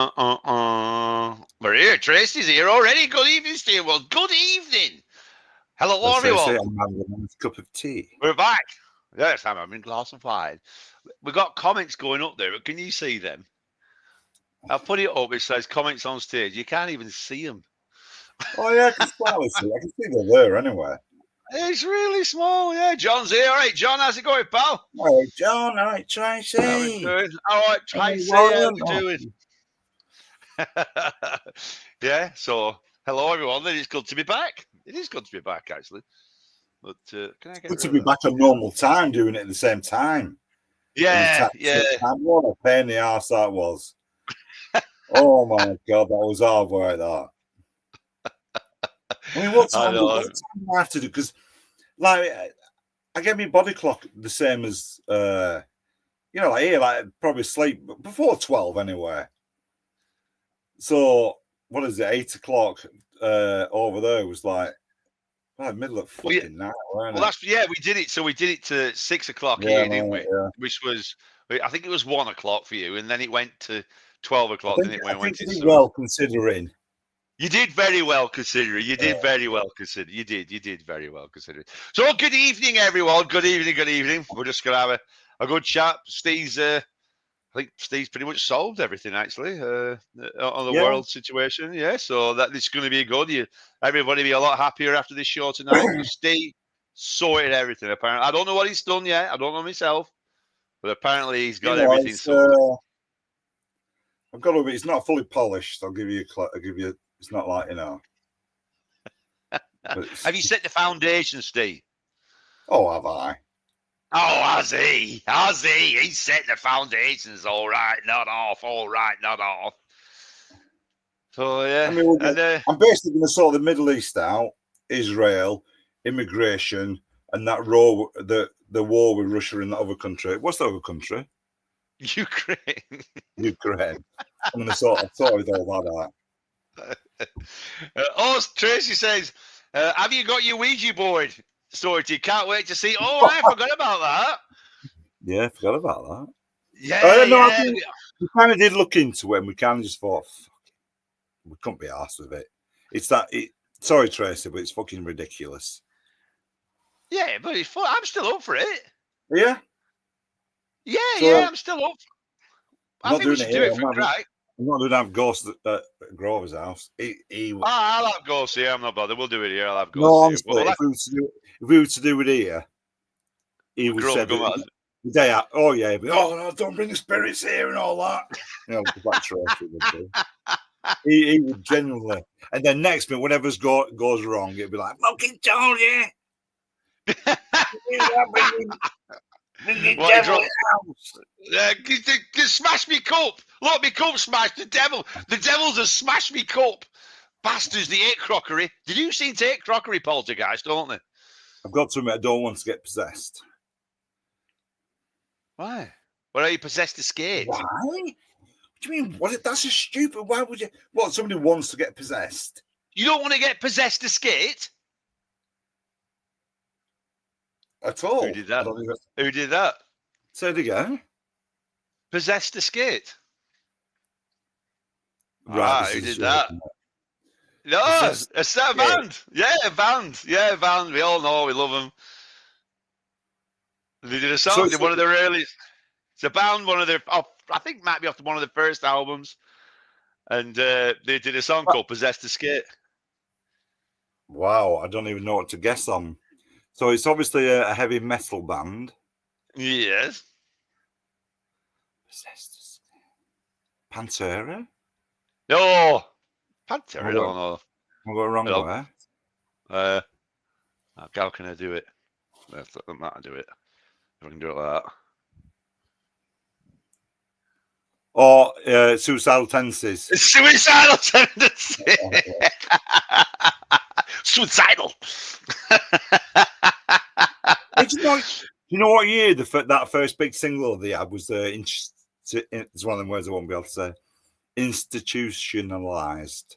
We're here. Tracy's here already. Good evening, Steve. Well, good evening. Hello, As they say, everyone. I'm having a nice cup of tea. We're back. Yes, I'm having a glass of wine. We've got comments going up there. Can you see them? I'll put it up. It says comments on stage. You can't even see them. Oh yeah, I can slightly see. I can see they're there anyway. It's really small. Yeah, John's here. All right, John, how's it going, pal? All right, John. All right, How we Tracy. doing? All right, Tracy. How Warren. we doing? Yeah. So, hello, everyone. It's good to be back. It is good to be back, actually. But can I get Good to rid be of that? back at normal time, doing it at the same time. Yeah, What a pain in the arse that was. Oh my god, that was hard work. That. I mean, what time do I have to do? Because, like, I get my body clock the same as, like here, like probably sleep before 12 anyway. So what is it? 8 o'clock over there was like middle of fucking night, weren't it? We did it. So we did it to 6 o'clock here, didn't we? Yeah. Which was, I think it was 1 o'clock for you, and then it went to 12 o'clock. I think you did well considering. You did very well considering. You did very well considering. You did very well considering. So good evening, everyone. Good evening. We're just gonna have a good chat. I think Steve's pretty much solved everything actually on the world situation. Yeah, so that it's going to be good. Everybody be a lot happier after this show tonight because Steve sorted everything. Apparently, I don't know what he's done yet. I don't know myself, but apparently he's got everything sorted. I've got to be. It's not fully polished. I'll give you. It's not like Have you set the foundation, Steve? Oh, have I? Oh, has he? He's set the foundations all right, not off. All right, not off. So, yeah. I mean, I'm basically going to sort the Middle East out, Israel, immigration, and that the war with Russia and that other country. What's the other country? Ukraine. I'm going to sort with all that out. Tracy says, have you got your Ouija board sorted? Can't wait to see. Oh, I forgot about that. Yeah, I forgot about that. Yeah, we kind of did look into it, and we kind of just thought, fuck it. We couldn't be arsed with it. Sorry, Tracy, but it's fucking ridiculous. Yeah, but it's fun. I'm still up for it. Yeah? Yeah, I'm still up. I think we should do it for crack. I'm not going to have ghosts at Grover's house. I'll have ghosts here. I'm not bothered. We'll do it here. I'll have ghosts here. If we were to do it here, he would say the day out. Oh yeah, but, no, don't bring the spirits here and all that. Like Tracy would do. He would genuinely, and then next minute, whatever's goes wrong, it'd be like, "Fucking told you." Smash me cup. Look, me cup smashed. The devils have smashed me cup. Bastards, the 8 crockery. Did you see the 8 crockery poltergeist, don't they? I've got to admit, I don't want to get possessed. Why? Well, are you possessed to skate? Why? What do you mean? That's just stupid. Why would you? What, somebody wants to get possessed? You don't want to get possessed to skate? At all? Who did that? Say it again. Possessed to skate. Right. Who did that? No, a band. Yeah, a band. Yeah, a band. We all know. We love them. They did a song. One of their earliest. It's a band. One of their. I think might be off one of their first albums, and they did a song called "Possessed to Skate." Wow, I don't even know what to guess on. So it's obviously a heavy metal band. Yes. Possessed to Skate. Pantera? No. Pantera, no. I'm going wrong way. How can I do it? Let's let Matt do it. If I can do it like that. Or Suicidal Tendencies. Suicidal Tendencies. Suicidal. You know what year that first big single they had was it's one of them words I won't be able to say. Institutionalized.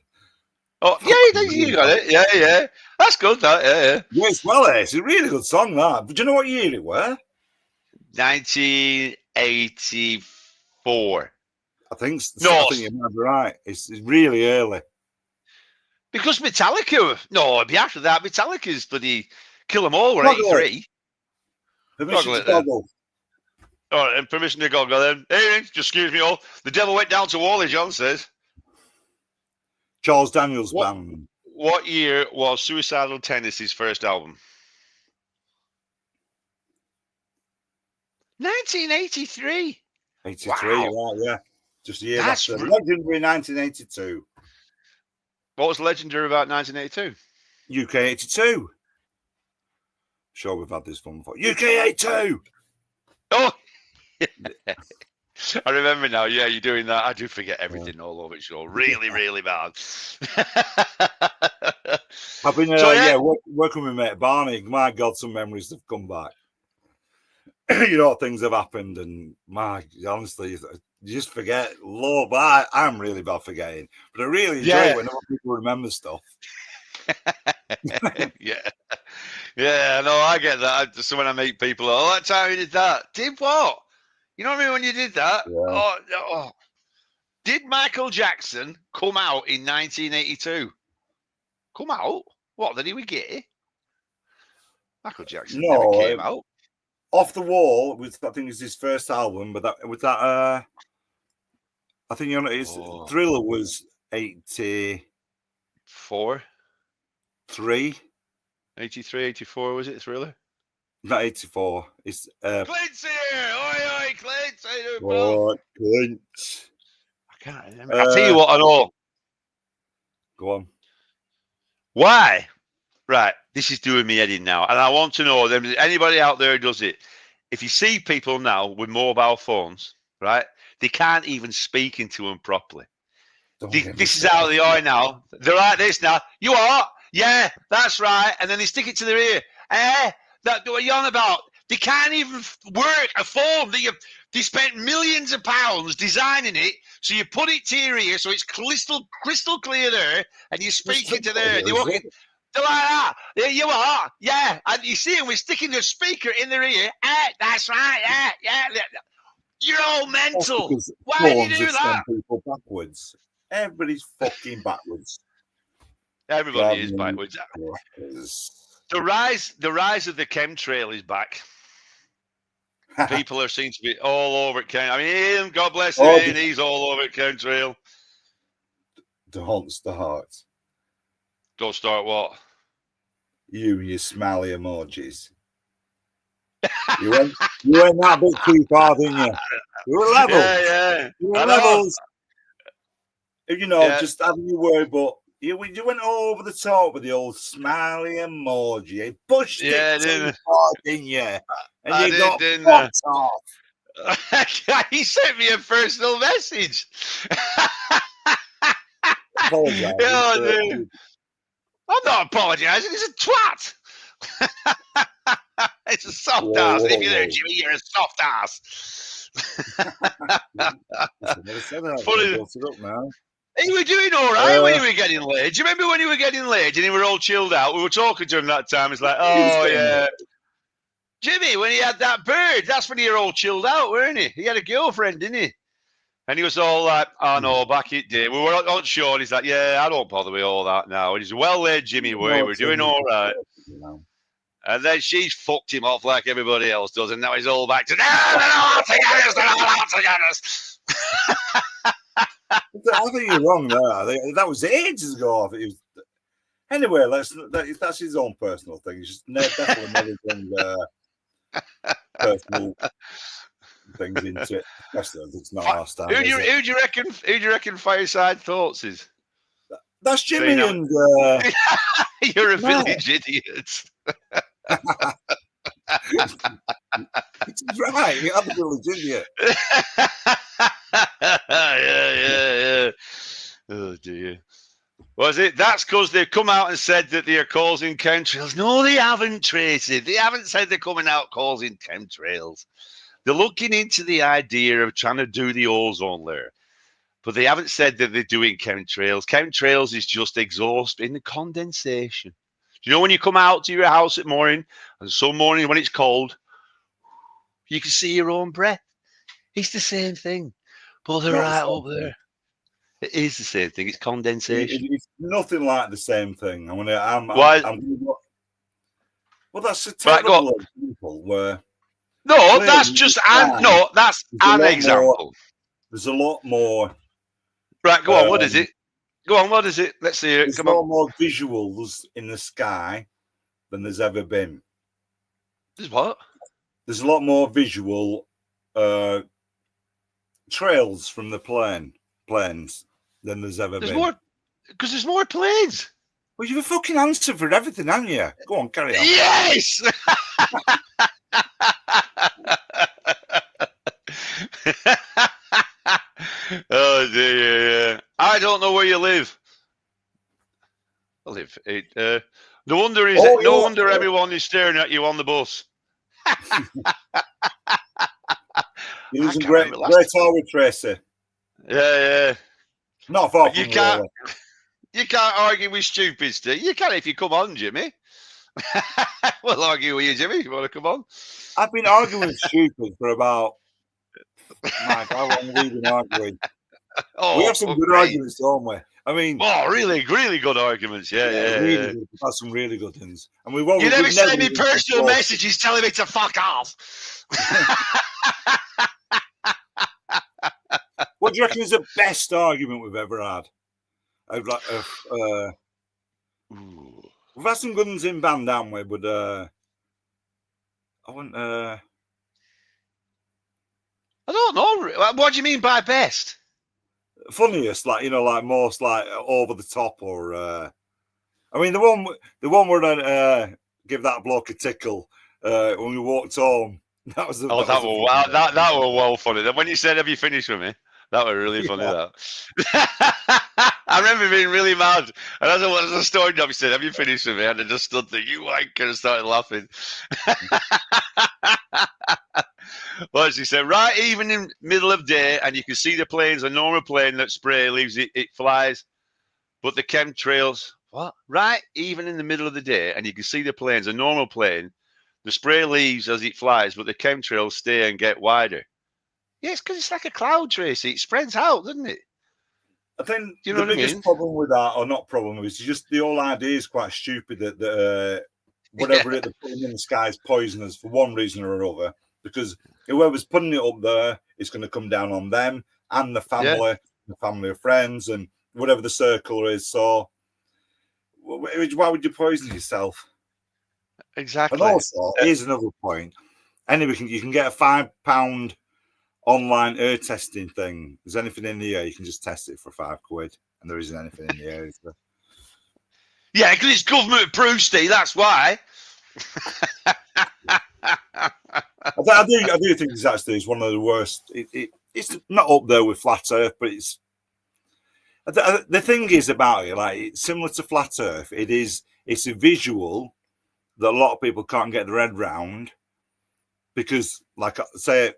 Oh yeah, you got it. Yeah. That's good. Yeah. Yes, well, it's a really good song. That. But do you know what year it were? 1984. I think No. I think you might be right. It's really early. Because Metallica, no, it'd be after that. Metallica's bloody Kill 'Em All were 83. Permission to goggle. All right, and permission to goggle then. Hey, just excuse me all. The devil went down to Wally, John says. Charles Daniels Band. What year was Suicidal Tendencies' first album? 1983. 83, wow. Right, yeah. Just a year after. Legendary 1982. What was legendary about 1982? UK 82. Sure, we've had this fun before. UK 82. Oh, I remember now. Yeah, you're doing that. I do forget everything all over it. Show really, really bad. I've been working with mate Barney. My God, some memories have come back. Things have happened, and honestly, you just forget. Lord, I'm really bad forgetting, but I really enjoy it when other people remember stuff. Yeah, no, I get that. So when I meet people, that time you did that. Did what? You know what I mean? When you did that? Yeah. Oh. Did Michael Jackson come out in 1982? Come out? What, did he was gay? Michael Jackson never came out. Off the Wall was, I think, was his first album, but I think Thriller was 84. 83, 84 was it, Thriller? Not 84. It's Clint's here! Oi, Clint! Clint. I can't remember. I'll tell you what I know. Go on. Why? Right, this is doing me head in now, and I want to know, anybody out there who does it, if you see people now with mobile phones, right, they can't even speak into them properly. This is how they are now. They're like this now. You are? Yeah, that's right. And then they stick it to their ear. What are you on about? They can't even work a phone. They spent millions of pounds designing it, so you put it to your ear, so it's crystal clear there, and you speak into there. They're like that. Yeah, you are. Yeah. And you see them, we're sticking the speaker in their ear. That's right. Yeah. You're all mental. Why do you do that? People backwards. Everybody's fucking backwards. Everybody is backwards. The rise of the chemtrail is back. People are seen to be all over it. I mean, Ian, God bless him, Ian, he's all over it, chemtrail. Don't start. Don't start what? You smiley emojis. You went that bit too far, didn't you? You were levels. Yeah. You were levels. Just having your word, but you went over the top with the old smiley emoji. You pushed it too far, didn't you? And you got fucked off. He sent me a personal message. Apologise. I'm not apologising. It's a twat. It's a soft ass. If you're there, Jimmy, you're a soft ass. He was doing all right when you were getting laid. Do you remember when you were getting laid and you were all chilled out? We were talking to him that time. It's like, oh, yeah. Jimmy, when he had that bird, that's when you were all chilled out, weren't he? He had a girlfriend, didn't he? And he was all like, oh, no, back it day. We were not sure. And he's like, yeah, I don't bother with all that now. And he's well laid, Jimmy. We're doing all right. And then she's fucked him off like everybody else does. And now he's all back to, they're all together. I think you're wrong there. That was ages ago. Anyway, that's his own personal thing. He's just definitely never bring personal things into it. It's not our style. Who do you reckon Fireside Thoughts is? That's Jimmy and. You're a village idiot. It's right. You're a village idiot. Yeah. Oh dear. Was it? That's because they've come out and said that they are causing chemtrails. No, they haven't, Tracy. They haven't said they're coming out causing chemtrails. They're looking into the idea of trying to do the ozone layer. But they haven't said that they're doing chemtrails. Chemtrails is just exhaust in the condensation. Do you know when you come out to your house at morning, and some morning when it's cold, you can see your own breath? It's the same thing. But they're right up there. It is the same thing. It's condensation. It's nothing like the same thing. Why? Well, that's a terrible example where. No, that's just that's an example. There's a lot more. Right, go on. What is it? Go on. What is it? Let's see it. There's a lot more visuals in the sky than there's ever been. There's what? There's a lot more visual trails from the planes than there's ever been. Because there's more planes. Well, you've a fucking answer for everything, haven't you? Go on, carry on. Yes! Oh, dear. I don't know where you live. I live. No wonder everyone is staring at you on the bus. He was a great Harwood Tracy. Yeah. Not far from you can't argue with stupid, Steve. You can if you come on, Jimmy. We'll argue with you, Jimmy, if you want to come on. I've been arguing with stupid for about... Mike, how long have we been arguing? We have some good arguments, don't we? I mean... Oh, really, really good arguments, yeah. We've had some really good ones. And you never send me personal messages telling me to fuck off. What do you reckon is the best argument we've ever had? We've had some good ones in band, haven't we? But I don't know. What do you mean by best? Funniest, like most, like over the top, or I mean the one where I give that bloke a tickle when we walked home. That was that was well funny. Then when you said, "Have you finished with me?" That was really funny. That I remember being really mad, and as I was a story job, he said, "Have you finished with me?" And I just stood there, "You wanker," and started laughing. Well, she said, right, even in middle of day, and you can see the planes, a normal plane that spray leaves it flies, but the chemtrails, what? Right, even in the middle of the day, and you can see the planes, a normal plane, the spray leaves as it flies, but the chemtrails stay and get wider. Yeah, it's because it's like a cloud, Tracy. It spreads out, doesn't it? I think the biggest problem with that, or not problem, is just the whole idea is quite stupid that whatever they're putting in the sky is poisonous for one reason or another, because whoever's putting it up there is going to come down on them and the family, the family of friends, and whatever the circle is. So why would you poison yourself? Exactly. And also, here's another point. Anyway, you can get a £5 online air testing thing. There's anything in the air, you can just test it for £5, and there isn't anything in the air. Yeah, because it's government approved, Steve. That's why. I do think it's one of the worst. It's not up there with flat Earth, but it's the thing is about it. Like, it's similar to flat Earth. It's a visual that a lot of people can't get their head round, because, like, say,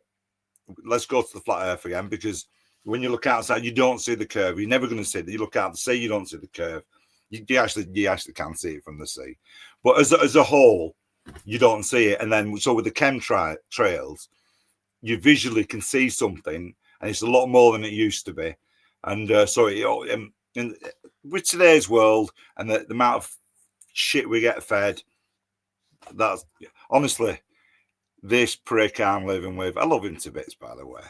let's go to the flat Earth again. Because when you look outside, you don't see the curve. You're never going to see it. You look out the sea, you don't see the curve. You actually can see it from the sea, but as a whole, you don't see it. And then, so with the chemtrails, you visually can see something, and it's a lot more than it used to be. And with today's world and the amount of shit we get fed, that's honestly this prick I'm living with. I love him to bits, by the way.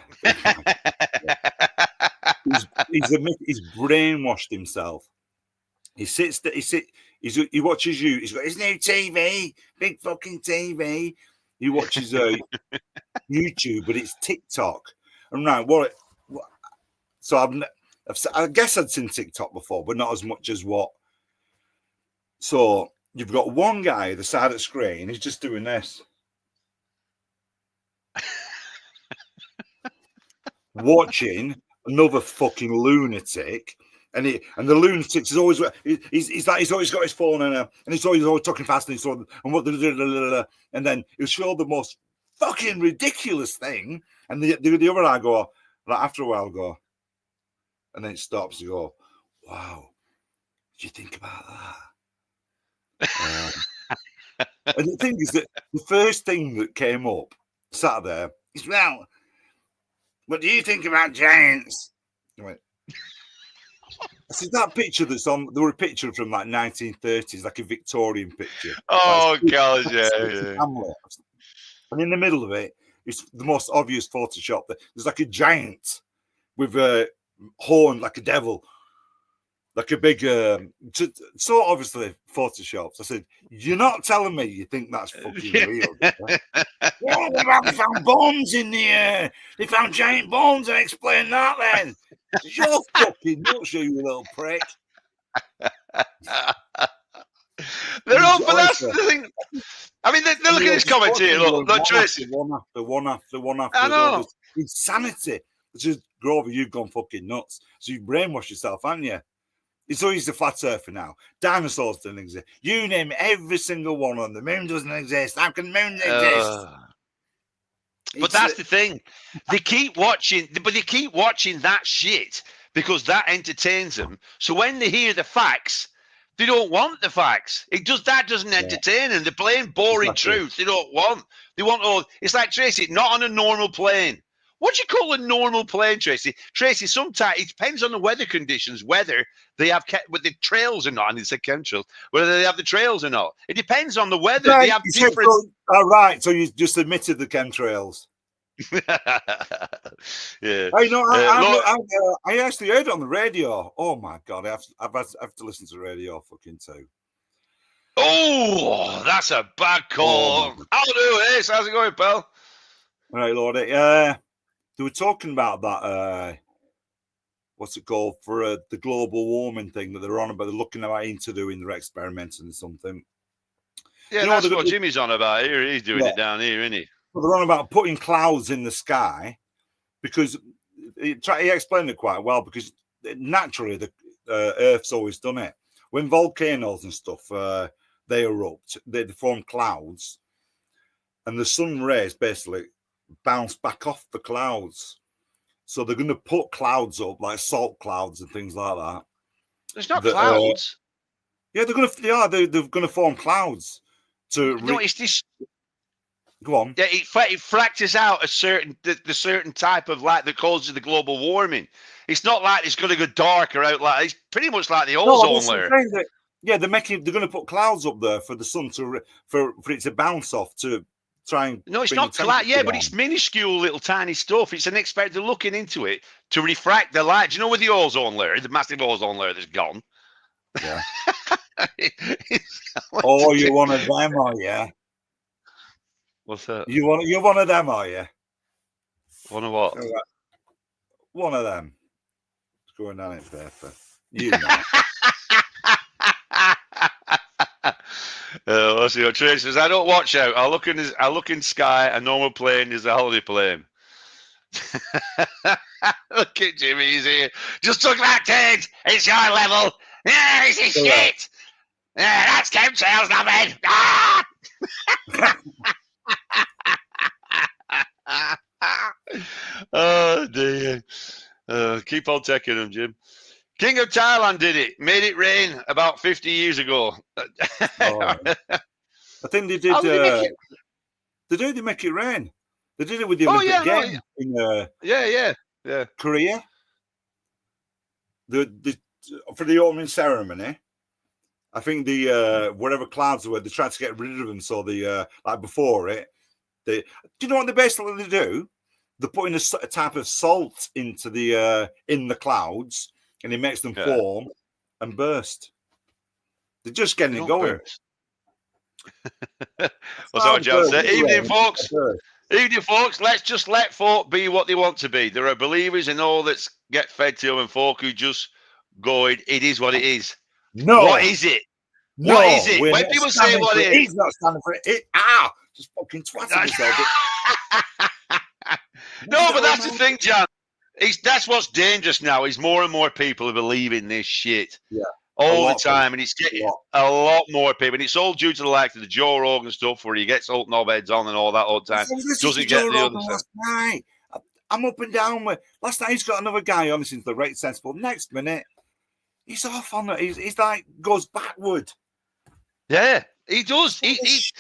He's brainwashed himself. He watches you. He's got his new TV, big fucking TV. He watches YouTube, but it's TikTok. And right, so I guess I'd seen TikTok before, but not as much as what. So you've got one guy at the side of the screen. He's just doing this, watching another fucking lunatic. And the lunatic is always he's always got his phone and he's always talking fast, and and then he'll show the most fucking ridiculous thing, and the other eye go, like, after a while go, and then it stops. You go, wow, what do you think about that? And the thing is that the first thing that came up sat there is, well, What do you think about giants? I went, I said, that picture that's on, there were a picture from like 1930s, like a Victorian picture. Oh, like, God, yeah. And in the middle of it, it's the most obvious Photoshop. There's like a giant with a horn, like a devil, like a big, so obviously Photoshopped. I said, you're not telling me you think that's fucking real. Yeah, they found bones in the air. They found giant bones. I explained that then. You're fucking nuts, you little prick. They're all, but that's the thing. I mean, they're looking at this comment here. Look, Tracy. One after. I know. Insanity. It's just, Grover, you've gone fucking nuts. So you've brainwashed yourself, haven't you? It's always the flat earther now. Dinosaurs don't exist. You name every single one on the moon doesn't exist. How can the moon exist? But that's the thing. They keep watching, but they keep watching that shit because that entertains them. So when they hear the facts, they don't want the facts. That doesn't entertain them. The plain, boring truth. They don't want. They want all. It's like, Tracy, not on a normal plane. What do you call a normal plane, Tracy? Tracy, sometimes it depends on the weather conditions, whether they have with the trails or not. And it's a chemtrails, whether they have the trails or not. It depends on the weather. Right, they have different. Right. So you just admitted the chemtrails. Yeah. I actually heard it on the radio. Oh my God, I have to listen to radio fucking too. Oh, that's a bad call. I'll do this. How's it going, pal? All right, Lordy. They were talking about that. What's it called for the global warming thing that they're on about? They're looking about into doing. They're experimenting or something. Yeah, that's what Jimmy's on about here. He's doing it down here, isn't he? Well, they're on about putting clouds in the sky because he explained it quite well. Because naturally, the Earth's always done it. When volcanoes and stuff they erupt, they form clouds, and the sun rays basically bounce back off the clouds. So they're going to put clouds up, like salt clouds and things like that. There's not clouds. They're going to form clouds. No, it's this. Go on. Yeah, it fractures out the certain type of light that causes the global warming. It's not like it's going to go darker out like it's pretty much like the ozone layer. They're going to put clouds up there for the sun for it to bounce off to try and. No, it's not cloud. Yeah, but it's minuscule little tiny stuff. It's an expert. They're looking into it to refract the light. Do you know where the ozone layer, the massive ozone layer that's gone? Yeah. Oh, you're one of them, are you? What's that? You're one of them, are you? One of what? One of them. It's going down in paper. You know. Let's see what Tracy says. I don't watch out. I look in sky. A normal plane is a holiday plane. Look at Jimmy. He's here. Just took that, Ted. It's your level. Yeah, this is shit. Yeah, that's chemtrails, nothing. Ah! Oh dear. Keep on taking them, Jim. King of Thailand did it. Made it rain about 50 years ago. I think they did. They make it rain. They did it with the Olympic Games in Korea. For the opening ceremony, I think the whatever clouds were, they tried to get rid of them. So like before it, do you know what they basically do? They're putting a type of salt into in the clouds, and it makes them form and burst. They're just getting it going. What's our job? Evening, folks. Evening, folks. Let's just let folk be what they want to be. There are believers in all that get fed to them, and folk who just go, it is what it is. No. What is it? No, what is it? When people say what it is. He's not standing for it. Just fucking twatting himself. No, but that's the thing, John. That's what's dangerous now. Is more and more people are believing this shit. Yeah. All the time, and it's getting a lot more people. And it's all due to the likes of the Joe Rogan stuff where he gets old knobheads on and all that all the time. Doesn't get the other stuff. Night. I'm up and down with. Last night he's got another guy on listening to the Right Sensible. Next minute, he's off on it. He's like goes backward. Yeah, he does. He's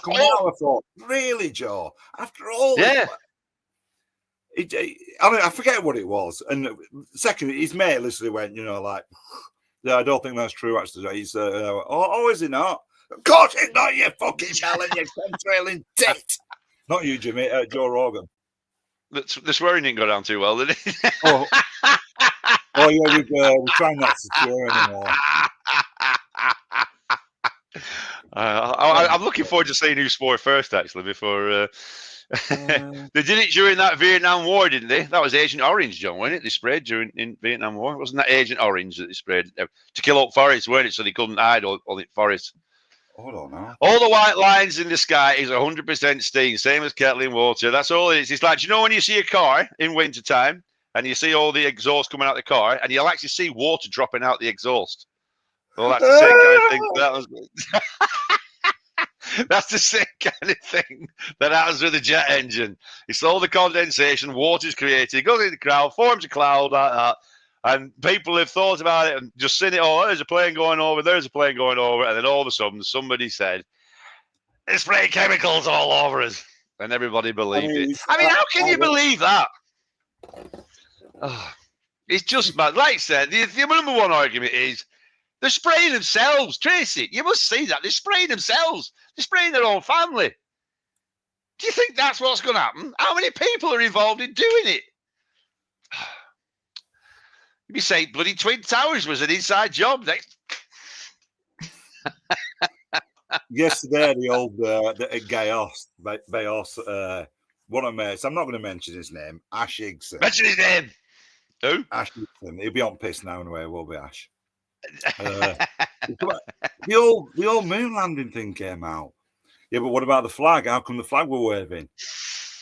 coming out. I thought, really, Joe? After all, I forget what it was. And second, his mate literally went, like, yeah, I don't think that's true, actually. He's, is it not? Of course it's not, you fucking melon, you contrailing tit. Not you, Jimmy, Joe Rogan. The swearing didn't go down too well, did it? Oh yeah, we're trying not to swear anymore. I'm looking forward to seeing who swore first, actually, before... They did it during that Vietnam War, didn't they? That was Agent Orange, John, wasn't it? They sprayed in Vietnam War. Wasn't that Agent Orange that they sprayed to kill up forests, weren't it? So they couldn't hide all the forests. I don't know. All the white lines in the sky is 100% steam, same as kettling water. That's all it is. It's like, when you see a car in wintertime and you see all the exhaust coming out the car and you'll actually see water dropping out the exhaust. Well, that's the same kind of thing. That was... That's the same kind of thing that happens with a jet engine. It's all the condensation, water's created, it goes in the crowd, forms a cloud like that, and people have thought about it and just seen it, there's a plane going over, and then all of a sudden somebody said, they're spraying chemicals all over us, and everybody believed it. How can you believe that? It's just mad. Like I said, the number one argument is, they're spraying themselves, Tracy. You must see that. They're spraying themselves. They're spraying their own family. Do you think that's what's going to happen? How many people are involved in doing it? You'd be saying bloody Twin Towers was an inside job. Yesterday, the old Gayos, one of my mates, I'm not going to mention his name, Ash Higson. Mention his name. Who? Ash Higson. He'll be on piss now anyway, will be Ash. The old moon landing thing came out. Yeah, but what about the flag? How come the flag were waving?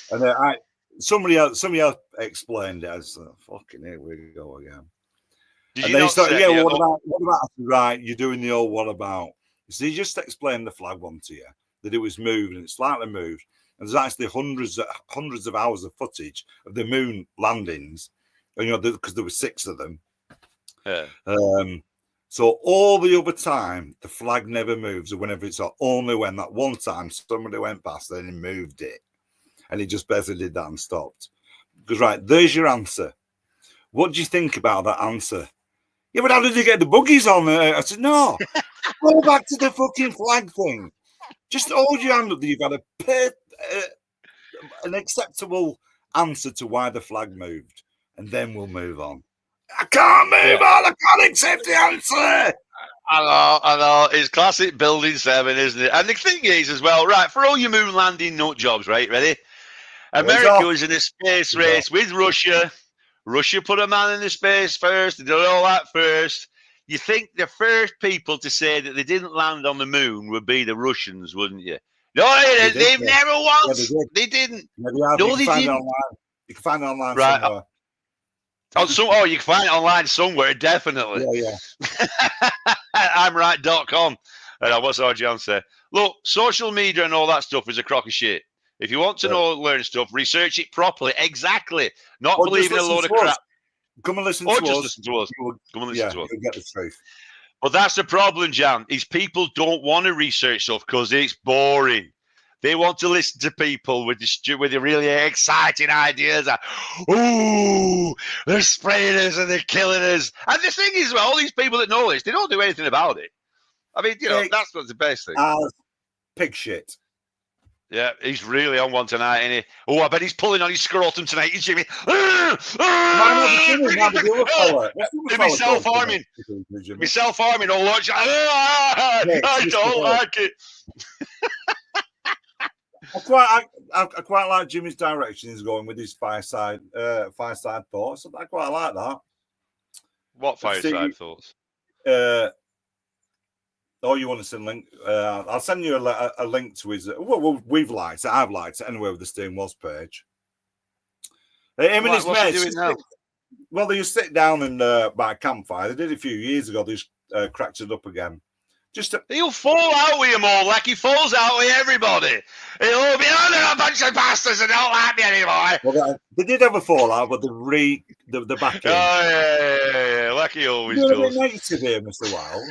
And somebody else explained it. I was like, fucking here we go again. And then he started, what about right? You're doing the old what about? So he just explained the flag one to you, that it was moved and it slightly moved. And there's actually hundreds of hours of footage of the moon landings, and because there were 6 of them. Yeah. So all the other time, the flag never moves, or whenever it's only when that one time somebody went past and he moved it, and he just basically did that and stopped. Because right, there's your answer. What do you think about that answer? Yeah, but how did you get the buggies on there? I said, no, go back to the fucking flag thing. Just hold your hand up that you've got an acceptable answer to why the flag moved, and then we'll move on. I can't move on. I can't accept the answer. I know. It's classic Building 7, isn't it? And the thing is, as well, right, for all your moon landing nut jobs, right, ready? America was in a space race with Russia. Russia put a man in the space first. They did all that first. You think the first people to say that they didn't land on the moon would be the Russians, wouldn't you? No, they've never once. Yeah, they didn't. No, they didn't. You can find it online right. somewhere. You can find it online somewhere, definitely. Yeah. I'm right.com. What's our John say? Look, social media and all that stuff is a crock of shit. If you want to learn stuff, research it properly. Exactly. Not believing a load of crap. Come and listen to us. Or just listen to us. Come and listen to us. You'll get the truth. But that's the problem, Jan, is people don't want to research stuff because it's boring. They want to listen to people with the really exciting ideas. They're spraying us and they're killing us. And the thing is, all these people that know this, they don't do anything about it. I mean, that's what's the best thing. Pig shit. Yeah, he's really on one tonight, isn't he? Oh, I bet he's pulling on his scrotum tonight, isn't Jimmy? Be self-harming. Be self-harming. I don't like it. I quite like Jimmy's direction he's going with his fireside thoughts. I quite like that. What fireside thoughts? You want to send a link? I'll send you a link to his. Well, we've liked it. I've liked it anyway with the Steam Was page. Him and his mates. Well, they used to sit down and by a campfire. They did it a few years ago. They just cracked it up again. He'll fall out with them all like he falls out with everybody. He'll be, they're a bunch of bastards and don't like me anymore. Well, they did have a fallout, but the back in. Oh, yeah, like he always does. You're a bit negative here, Mr. Wild.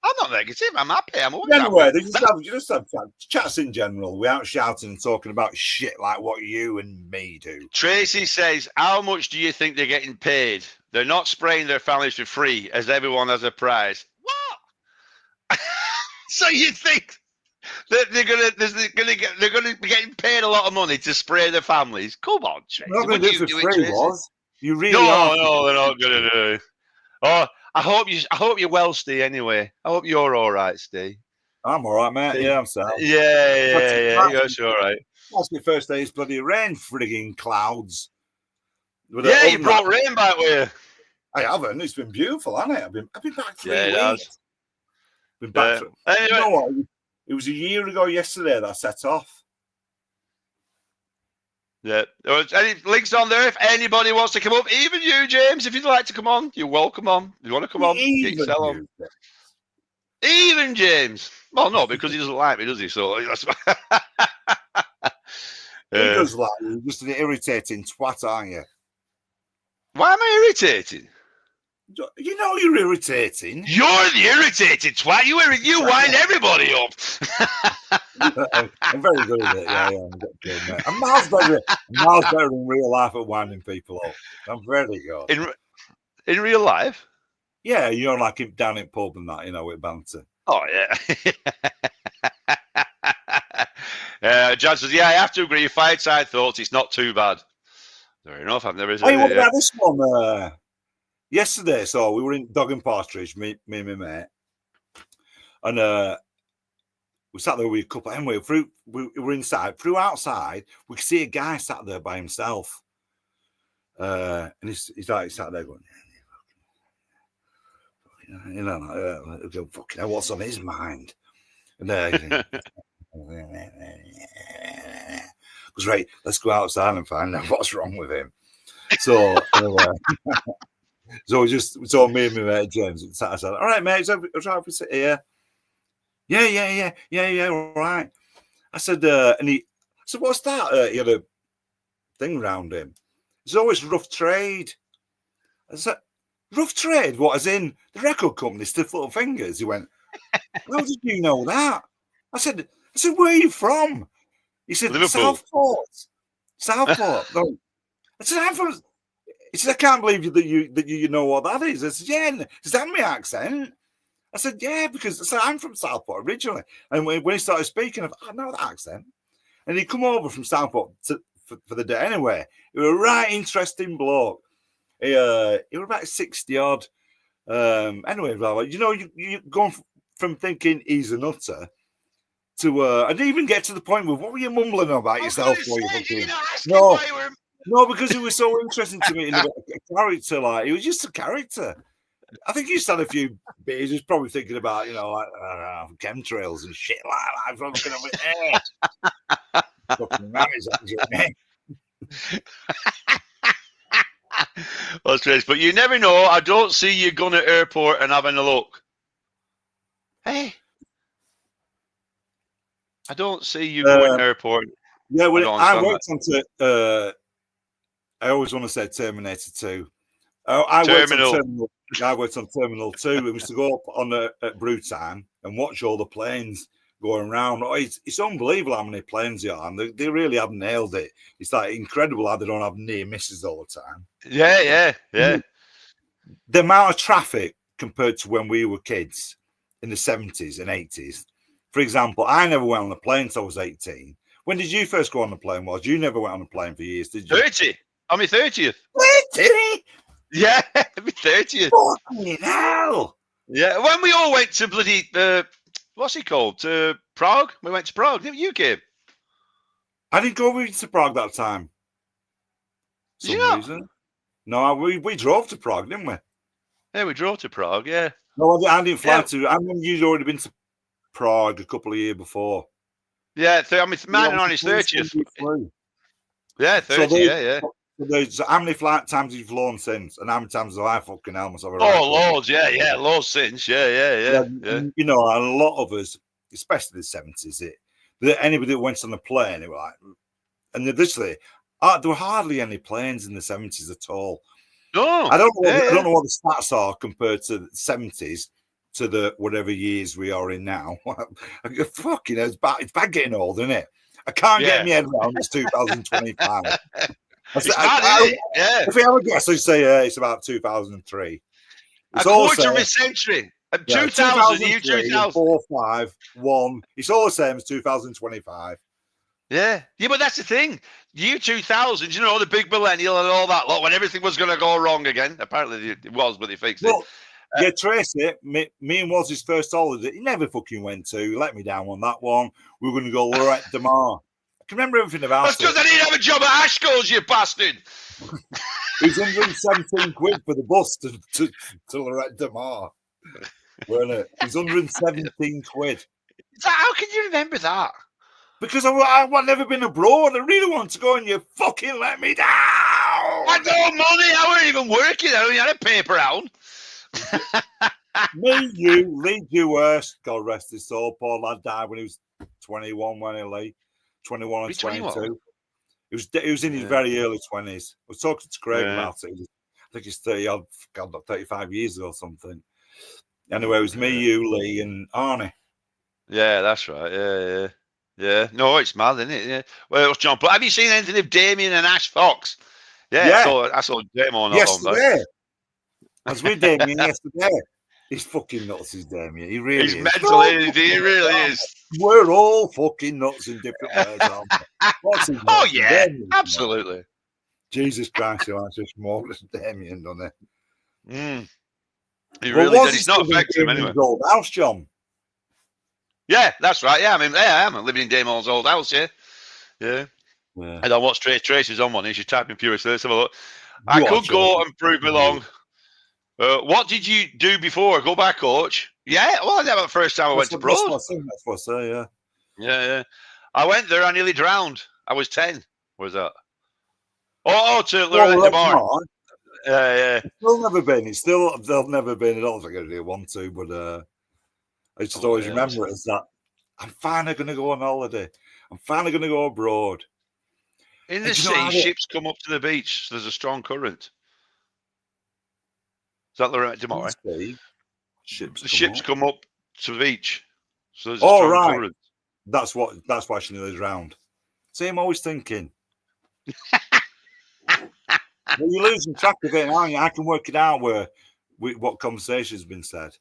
I'm not negative. I'm happy. I'm always Anyway, happy. you just have chats in general. We aren't shouting and talking about shit like what you and me do. Tracy says, how much do you think they're getting paid? They're not spraying their families for free, as everyone has a prize. What? So you think that they're gonna be getting paid a lot of money to spray their families? Come on, Tracy. We're not going to do it for free, was? You really are. No, they're not gonna do it. Oh, I hope you're well, Steve. Anyway, I hope you're all right, Steve. I'm all right, mate. Yeah, I'm sound. Yeah. You're all right. That's my first day's bloody rain, frigging clouds. Yeah, you brought rain back with you. I haven't. It's been beautiful, hasn't it? I've been back 3 weeks. Has. Been back. Anyway. You know what? It was a year ago yesterday that I set off. Yeah. Any links on there if anybody wants to come up? Even you, James, if you'd like to come on, you're welcome on. If you want to come on, on. Even James. Well, no, because he doesn't like me, does he? So that's he does like you. You're just an irritating twat, aren't you? Why am I irritating? You know you're irritating. You're the irritated twat. You wind everybody up. I'm very good at it. Yeah, I'm good, mate. I'm miles better in real life at winding people up. I'm very good. In real life? Yeah, you're like him down in pub and that, with banter. Oh, yeah. John says, yeah, I have to agree. Fireside thoughts, it's not too bad. Fair enough. I've never said it. What about this one? Yesterday, so we were in Dog and Partridge, me and my mate, and we sat there with a couple. Anyway, we were inside. Through outside, we could see a guy sat there by himself, and he's like sat there going, fucking hell, what's on his mind? And was right. Let's go outside and find out what's wrong with him. So. So me and my mate James. I said, all right, mate, it's all right if we sit here. Yeah, all right. I said, and he said, what's that? He had a thing round him. It's always rough trade. I said, rough trade? What, as in the record company, Stiff Little Fingers? He went, how did you know that? I said, where are you from? He said, Liverpool. Southport. No. I said, I'm from... He said, I can't believe that you know what that is. I said, yeah. Is that my accent? I said, yeah, because I'm from Southport originally. And when he started speaking, I know that accent. And he'd come over from Southport for the day anyway. He was a right interesting bloke. He was about 60 odd. Anyway, you're going from thinking he's a nutter to, I didn't even get to the point with, what were you mumbling about yourself? No, because he was so interesting to me in a character. Like, he was just a character. I think he's had a few beers. He's probably thinking about, chemtrails and shit like that. I'm looking at it. Fucking nice, actually. Well, strange, but you never know. I don't see you going to airport and having a look. Hey, I don't see you going to airport. Yeah, well, I worked on I always want to say Terminator 2. I worked on Terminal 2. It was to go up at brew time and watch all the planes going around. Oh, it's unbelievable how many planes there are, and they really have nailed it. It's like incredible how they don't have near misses all the time. Yeah. The amount of traffic compared to when we were kids in the 70s and 80s. For example, I never went on a plane until I was 18. When did you first go on a plane? You never went on a plane for years, did you? 30. I'm my 30th. 30? Yeah, my 30th. Fucking hell. Yeah, when we all went to bloody, what's it called? To Prague? We went to Prague, didn't you, came? I didn't go to Prague that time. For some reason. No, we drove to Prague, didn't we? Yeah, we drove to Prague, yeah. No, I didn't fly to... I mean, you'd already been to Prague a couple of years before. Yeah, mine on his 30th. Yeah, 30, yeah. So how many flight times have you flown since? And how many times have I fucking almost ever? Loads, yeah, loads since, yeah. A lot of us, especially the 70s, anybody that went on a plane, it was like, and literally, there were hardly any planes in the 70s at all. No, I don't know what the stats are compared to the 70s, to the whatever years we are in now. Fucking hell, it's bad getting old, isn't it? I can't get my head around it's 2025. It's mad, isn't it? Yeah. If I have a guess, I'd say it's about 2003. It's a quarter of a century. 2000, year 2000. 4, 5, 1. It's all the same as 2025. Yeah, but that's the thing. Year 2000, you know, the big millennial and all that lot, when everything was going to go wrong again. Apparently it was, but they fixed it. Yeah, Tracy, me and Waz's first holiday, he never fucking went to. He let me down on that one. We were going to go Lorette de Mar. I can remember everything about it. That's because I didn't have a job at Ashco's, you bastard. It was 117 quid for the bus to Lorette de Mar, weren't it? It was 117 quid. How can you remember that? Because I've never been abroad. I really want to go, and you fucking let me down. I had no money. I wasn't even working. I only had a paper round. Me, you, Lee Dewhurst, God rest his soul. Poor lad died when he was 21, when he Lee, 21 and 22. He was in his very early 20s. I was talking to Craig about it. I think he's 35 years or something. Anyway, it was me, you, Lee, and Arnie. Yeah, that's right. Yeah. No, it's mad, isn't it? Yeah. Well, it was John. But have you seen anything of Damien and Ash Fox? Yeah. I saw Damien yesterday. I was with Damien yesterday. He's fucking nuts, is Damien. He really is. He's mental, he really is. We're all fucking nuts in different ways, aren't we? Oh, yeah, Damien, absolutely. Man. Jesus Christ, he likes just more than Damien, doesn't he? He really did. He's not affecting him anyway. Old house, John. Yeah, that's right. Yeah, I am living in Damon's old house, yeah. And I watched Tracy's on one. She's typing furious. Let's have a look. I could go and prove me wrong. What did you do before? Go back, coach. Yeah, well, that was the first time I went to Broad. That's what I say, yeah. Yeah. I went there, I nearly drowned. I was 10. Where's that? To Lorette de Mar. Yeah. They've never been. I don't think I really want to, but I just always remember it as that. I'm finally going to go on holiday. I'm finally going to go abroad. In the sea, ships come up to the beach. So there's a strong current. Is that Lorette de Mar? Ships come up to the beach. So there's a strong current. That's why she nearly drowned. See, I'm always thinking. Well, you're losing track of it, aren't you? I can work it out what conversation's been said.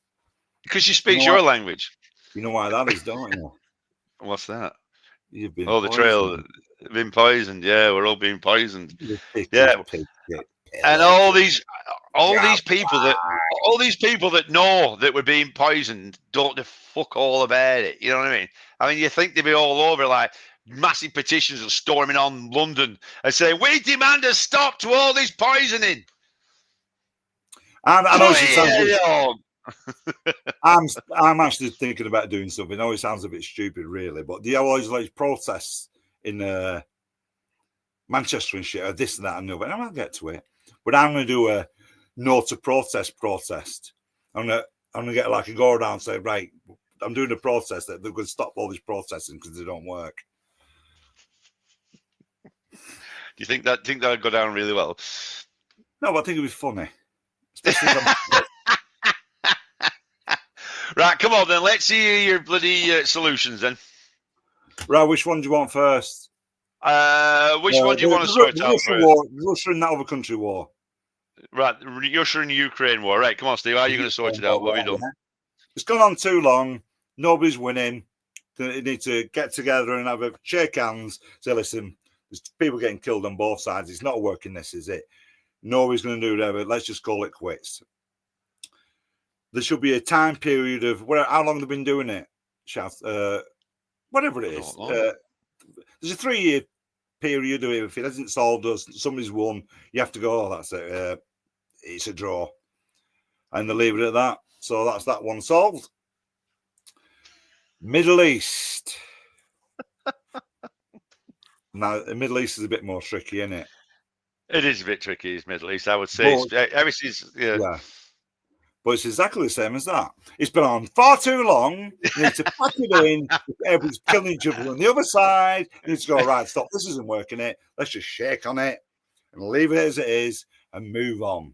Because she speaks your language. You know why that is, don't you? What's that? You've been the trail. Been poisoned. Yeah, we're all being poisoned. Yeah. And all these people that know that we're being poisoned don't know fuck all about it. You know what I mean? I mean, you think they'd be all over like massive petitions and storming on London and saying, "We demand a stop to all this poisoning." I'm actually thinking about doing something. I know it sounds a bit stupid, really, but they always like protests in Manchester and shit, or this and that and the other. And I'll get to it. But I'm going to do a no to protest. I'm going to get like a go around and say, right, I'm doing a protest that they're going to stop all this protesting because they don't work. Do you think that'll go down really well? No, but I think it'd be funny. Right, come on then. Let's see your bloody solutions then. Right, which one do you want first? Which one do you want to sort out first? Russia and that other country war. Right, Russia and Ukraine war. Right, come on, Steve. How are you going to sort it out? What have you done? It's gone on too long. Nobody's winning. They need to get together and have a shake hands. Say, listen, there's people getting killed on both sides. It's not working. This is it. Nobody's going to do whatever. Let's just call it quits. There should be a time period of how long they've been doing it. Whatever it is. There's a 3-year period of it. If it hasn't solved us, somebody's won. You have to go. Oh, that's it. It's a draw, and they leave it at that. So that's that one solved. Middle East. Now, the Middle East is a bit more tricky, isn't it? It is a bit tricky, is Middle East. I would say. Yeah. But it's exactly the same as that. It's been on far too long. You need to pack it in. Everybody's killing each other on the other side. You need to go, right, stop. This isn't working. Let's just shake on it and leave it as it is and move on.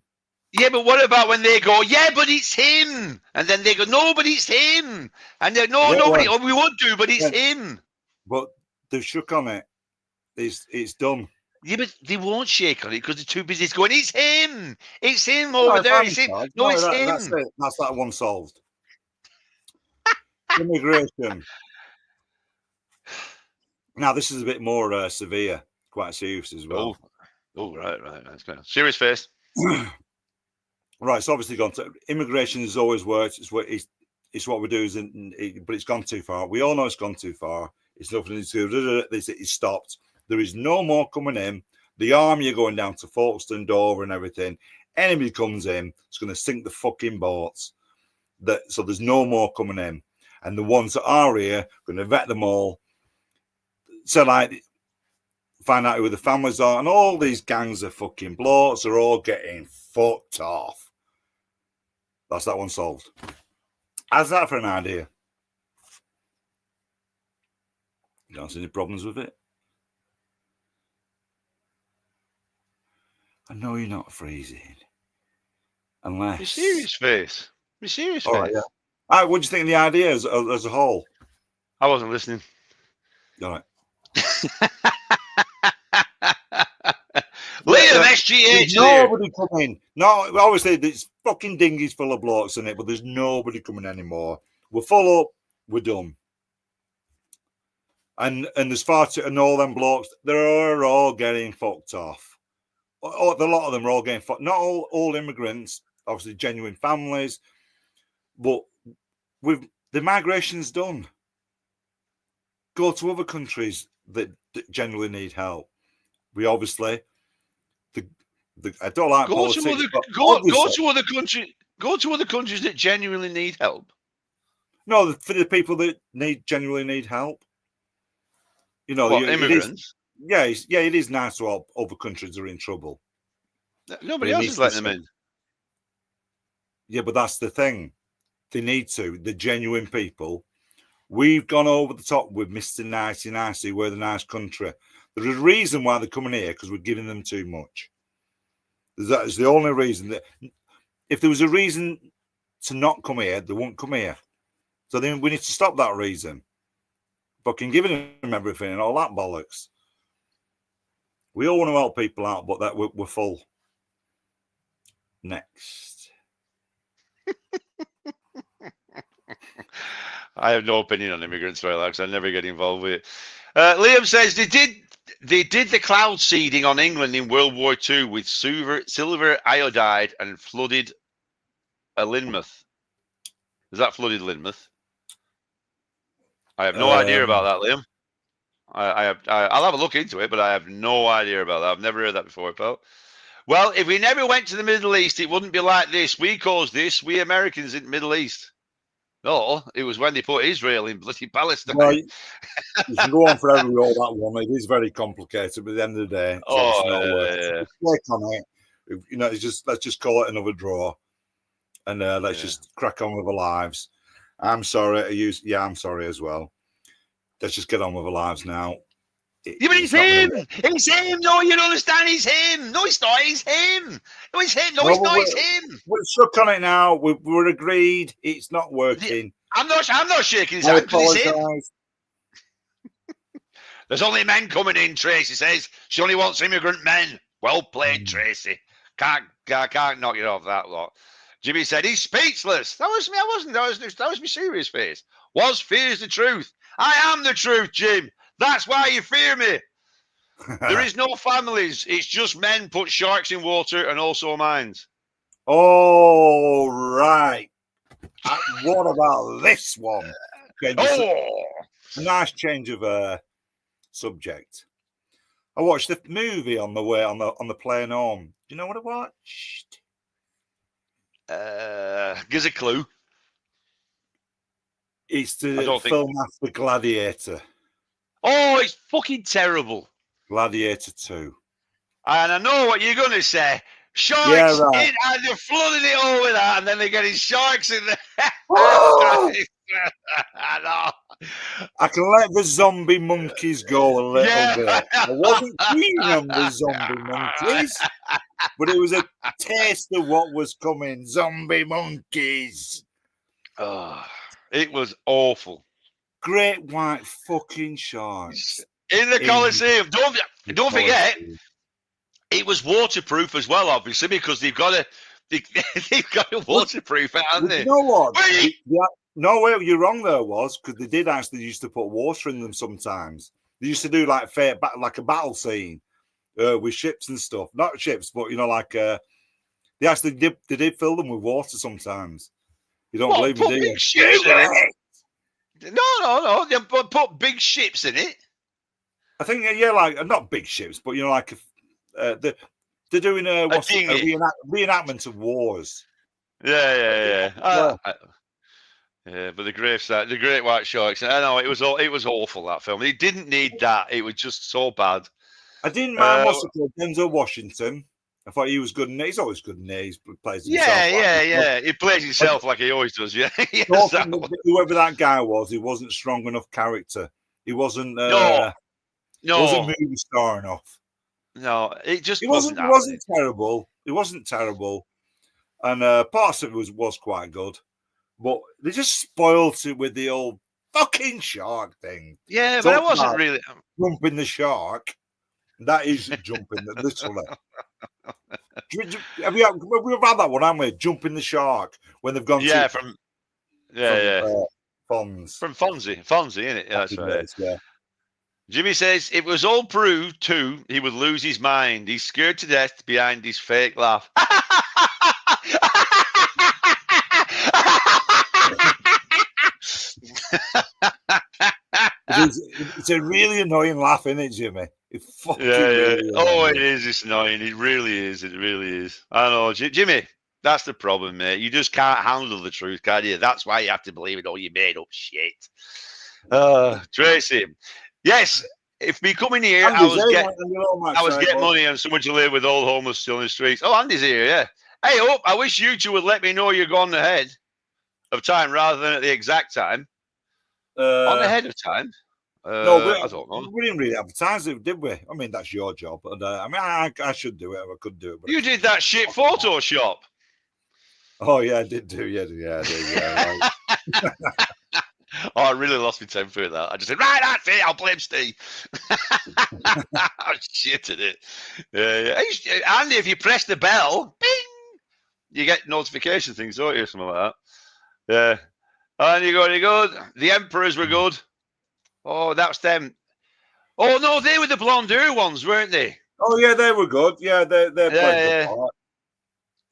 Yeah, but what about when they go, yeah, but it's him? And then they go, no, but it's him. And they're, no, Yeah, nobody, well, we won't do, but it's him. But they've shook on it. It's done. Yeah, but they won't shake on it because they're too busy going, it's him. It's him No, over there. It's him. No, it's him. That's it. That's that one solved. Immigration. Now, this is a bit more severe, quite serious as well. Oh, right. That's good. Serious face. Right, it's obviously gone to immigration has always worked. It's what we do, but it's gone too far. We all know it's gone too far. It's nothing to do. It's stopped. There is no more coming in. The army are going down to Folkestone, Dover, and everything. Anybody comes in, it's going to sink the fucking boats. So there's no more coming in. And the ones that are here, going to vet them all. So, like, find out who the families are. And all these gangs of fucking blokes are all getting fucked off. That's that one solved. How's that for an idea? You don't see any problems with it? I know you're not freezing. Unless... Be serious face. Be serious face. Right, yeah. All right, what do you think of the idea as a whole? I wasn't listening. All right. Liam, SGH. Nobody coming. No, obviously it's fucking dinghies full of blokes in it, but there's nobody coming anymore. We're full up. We're done. And there's far too, and all them blokes, they're all getting fucked off. A lot of them are all getting fucked. Not all immigrants, obviously genuine families, but with the migration's done. Go to other countries that genuinely need help. We obviously, I don't like politics. Go to other countries that genuinely need help. No, for the people that genuinely need help. You know, immigrants. It is nice to help other countries are in trouble. Nobody else is letting them in. Yeah, but that's the thing. They need to. The genuine people. We've gone over the top with Mr. Nicey Nicey. We're the nice country. There's a reason why they're coming here, because we're giving them too much. That is the only reason. That if there was a reason to not come here, they won't come here. So then we need to stop that reason. Fucking giving them everything and all that bollocks. We all want to help people out, but that we're full. Next. I have no opinion on immigrants, Alex. I never get involved with it. Liam says they did the cloud seeding on England in World War II with silver iodide and flooded a Lynmouth. Has that flooded Lynmouth? I have no idea about that, Liam. I'll have a look into it, but I have no idea about that. I've never heard that before, pal. Well, if we never went to the Middle East, it wouldn't be like this. We caused this. We Americans in the Middle East. No, it was when they put Israel in bloody Palestine. Well, you can go on forever with all that one. It is very complicated, but at the end of the day, it's not worth click on it. You know, let's just call it another draw, and let's just crack on with our lives. I'm sorry. I'm sorry as well. Let's just get on with our lives now. Yeah, but it's him. It's him. No, you don't understand. It's him. No, it's not. It's him. No, it's him. No, it's not. It's him. We're stuck on it now. We're agreed. It's not working. I'm not shaking his hand because it's him. There's only men coming in, Tracy says. She only wants immigrant men. Well played, Tracy. Can't knock it off that lot. Jimmy said he's speechless. That was me. I wasn't. That was my serious face. Was fear's the truth? I am the truth, Jim. That's why you fear me. There is no families. It's just men put sharks in water and also mines. Oh, right. What about this one? A nice change of subject. I watched the movie on the way on the plane home. Do you know what I watched? Gives a clue. It's the film after Gladiator. Oh, it's fucking terrible. Gladiator 2. And I know what you're going to say. Sharks in, and they're flooding it over that, and then they're getting sharks in there. I can let the zombie monkeys go a little bit. I wasn't keen on the zombie monkeys. but it was a taste of what was coming. Zombie monkeys. Oh, it was awful. Great white fucking sharks in the Coliseum. Don't forget, it was waterproof as well, obviously, because they've got to waterproof it, haven't they? You know what? No way, you're wrong there, was because they did actually used to put water in them sometimes. They used to do like a battle scene with ships and stuff. Not ships, but like they actually did fill them with water sometimes. You don't believe me, do you? Ships in it? No. They put big ships in it. I think like not big ships, but like they're doing a reenactment of wars. Yeah. Yeah, but the Great White Sharks. I know it was awful, that film. It didn't need that. It was just so bad. I didn't mind what's it called, Denzel Washington. I thought he was good, and he's always good, and he plays himself. Yeah. He plays himself like he always does. Yeah. Whoever that guy was, he wasn't strong enough character. He wasn't. No. Wasn't movie star enough. No, it just wasn't. It wasn't terrible. It wasn't terrible, and parts of it was quite good. But they just spoiled it with the old fucking shark thing. Yeah, but I wasn't really jumping the shark. That is jumping literally. We've had that one, haven't we? Jumping the shark when they've gone. From Fonz. From Fonzie, isn't it? Yeah, that's right. Yeah. Jimmy says it was all proved too. He would lose his mind. He's scared to death behind his fake laugh. It's a really annoying laugh, isn't it, Jimmy? Really it is. It's annoying. It really is. I know, Jimmy. That's the problem, mate. You just can't handle the truth, can you? That's why you have to believe it all you made up shit. Tracy. Yes, if me coming here, I was getting money and someone to live with all homeless still in the streets. Oh, Andy's here, yeah. Hey, I wish you two would let me know you're gone ahead of time rather than at the exact time. On ahead of time. No, I don't know. We didn't really advertise it, did we? I mean, that's your job. And I should do it. I could do it. But you did that shit Photoshop. Oh yeah, I did do. Yeah. Right. I really lost my temper at that. I just said, right, that's it. I'll blame Steve. I shitted it. Andy, if you press the bell, bing, you get notification things, don't you? Something like that. Yeah. And you go. The Emperors were good. Oh, that's them. Oh no, they were the blonde-hair ones, weren't they? Oh yeah, they were good. Yeah, they played the part.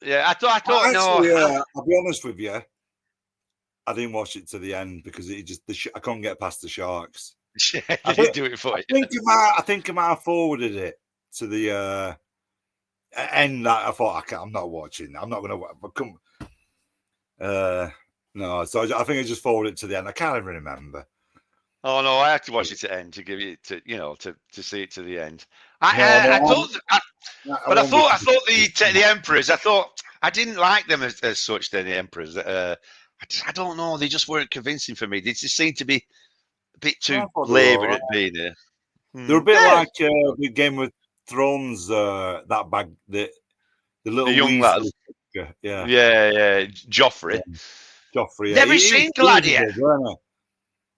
Yeah, I thought. Actually, I'll be honest with you. I didn't watch it to the end because I couldn't get past the sharks. I didn't do it for you. I think I might have forwarded it to the end. I thought I'm not watching. I'm not going to. No, so I think I just forwarded it to the end. I can't even remember. Oh no, I had to watch it to end to give it to see it to the end. I thought the Emperors. I didn't like them as such. Then the Emperors. I don't know. They just weren't convincing for me. They just seemed to be a bit too laboured at being there. They're a bit like the Game of Thrones. That bag, the little young lads. Yeah. Joffrey. Joffrey. Never seen Gladiator.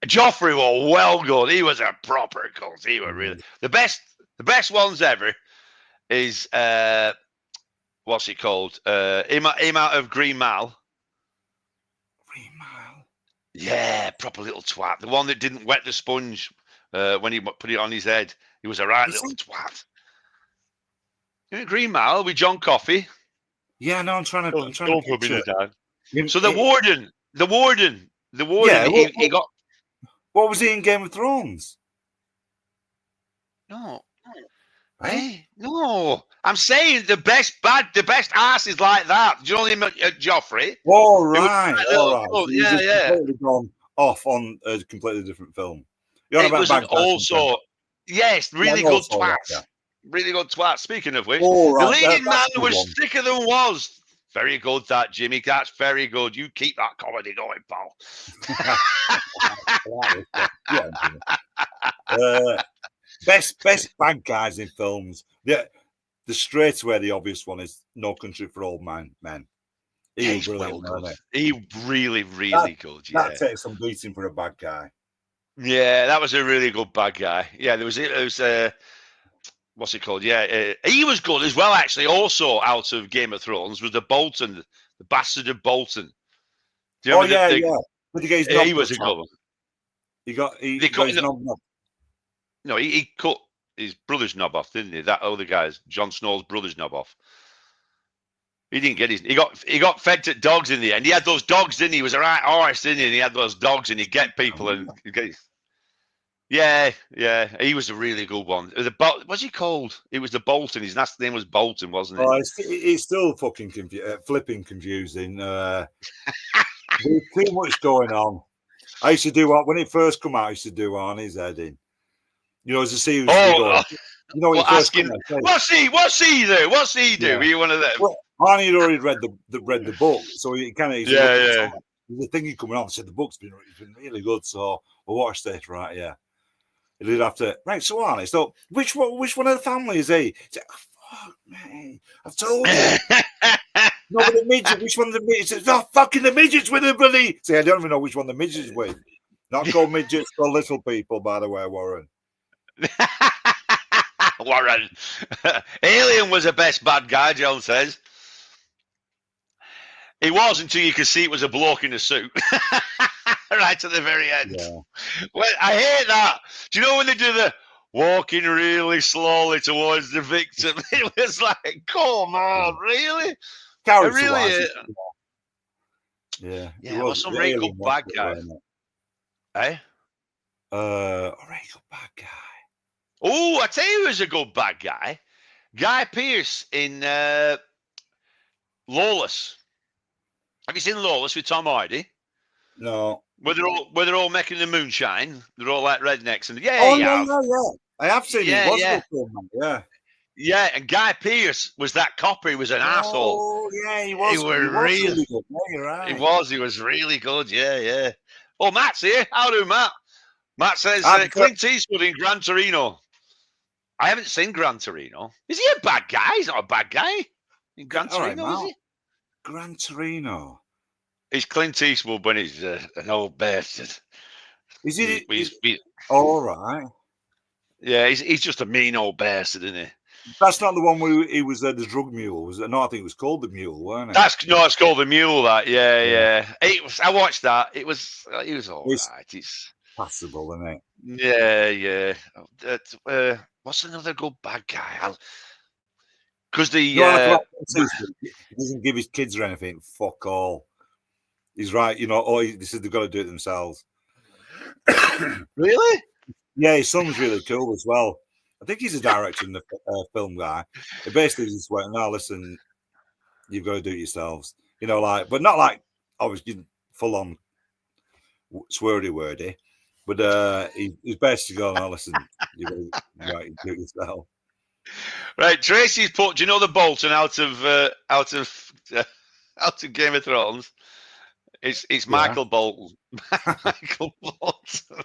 Joffrey was well good. He was a proper cult. He was really the best ones ever. Is what's it called? Him out of Green Mile. Green Mile. Yeah, proper little twat. The one that didn't wet the sponge when he put it on his head. He was a right little twat. You know, Green Mile with John Coffey. Yeah, no, I'm trying to picture it. So the warden. Yeah, he got. What was he in Game of Thrones? No. Hey, no. I'm saying the best ass is like that. Do you know him at Joffrey? All right. So yeah. Completely gone off on a completely different film. It was also, yes, really good twat. Yeah. Really good twat. Speaking of which, the leading man was thicker than was. Very good, that, Jimmy. That's very good. You keep that comedy going, pal. Best bad guys in films. Yeah, the straight away, the obvious one is No Country for Old Men. He was brilliant, well wasn't he really good. That takes some beating for a bad guy. Yeah, that was a really good bad guy. Yeah, there was what's it called? Yeah, he was good as well. Actually, also out of Game of Thrones was the Bolton, the bastard of Bolton. Do you remember yeah. But he was a good one. He got his knob. No, he cut his brother's knob off, didn't he? That other guy's Jon Snow's brother's knob off. He didn't get his. He got fed to dogs in the end. He had those dogs, didn't he? He was a right horse, didn't he? And he had those dogs, and he'd get people and get. Yeah. He was a really good one. What's he called? It was the Bolton. His last name was Bolton, wasn't it? Oh, it's still fucking flipping confusing. There's too much going on. I used to do when it first come out. I used to do Arnie's heading. You know, as a series. You know, what's he do? What's he do? Were you one of them? Well, Arnie had already read the book, so he kind of yeah. The thing he coming on said the book's been really good, so we'll watch this, right? Yeah. He did have to right. So Arnie, so which one of the family is he? He said, fuck man, I've told you. No, but the midget. Which one of the midgets? He said, oh, fucking the midgets with the bloody. See, I don't even know which one the midgets with. Not called midgets, called little people, by the way, Warren. Warren. Alien was the best bad guy, John says. He was until you could see it was a bloke in a suit. Right to the very end. Yeah. Well, I hate that. Do you know when they do the walking really slowly towards the victim? It was like, come on, really? Yeah. It was some really good bad guy. Eh? Really good bad guy. Oh, I tell you who's a good bad guy. Guy Pearce in Lawless. Have you seen Lawless with Tom Hardy? No. Where they're all making the moonshine. They're all like rednecks. And yeah. I have seen it. Yeah, and Guy Pearce was that copper. He was an asshole. Oh, yeah, he was. He was really good. Yeah, you're right. He was really good. Yeah. Oh, Matt's here. How do, Matt? Matt says Clint Eastwood in Gran Torino. I haven't seen Gran Torino. Is he a bad guy? He's not a bad guy. In Gran Torino, is he? Gran Torino. He's Clint Eastwood when he's an old bastard. Is he? All right. Yeah, he's just a mean old bastard, isn't he? That's not the one where he was the drug mule. Was it? No, I think it was called the Mule, weren't it? It's called the Mule. That yeah. I watched that. It was all right. It's passable, isn't it? Yeah. What's another good bad guy? Because he doesn't give his kids or anything. Fuck all. He's right. You know, he said they've got to do it themselves. Really? Yeah, his son's really cool as well. I think he's a director in the film guy. It basically just went, no, listen, you've got to do it yourselves. You know, but not like obviously full on wordy, but he's basically going, no, listen, you've got to do it yourself. Right, Tracy's put. Do you know the Bolton out of Game of Thrones? It's Michael Bolton. Michael Bolton.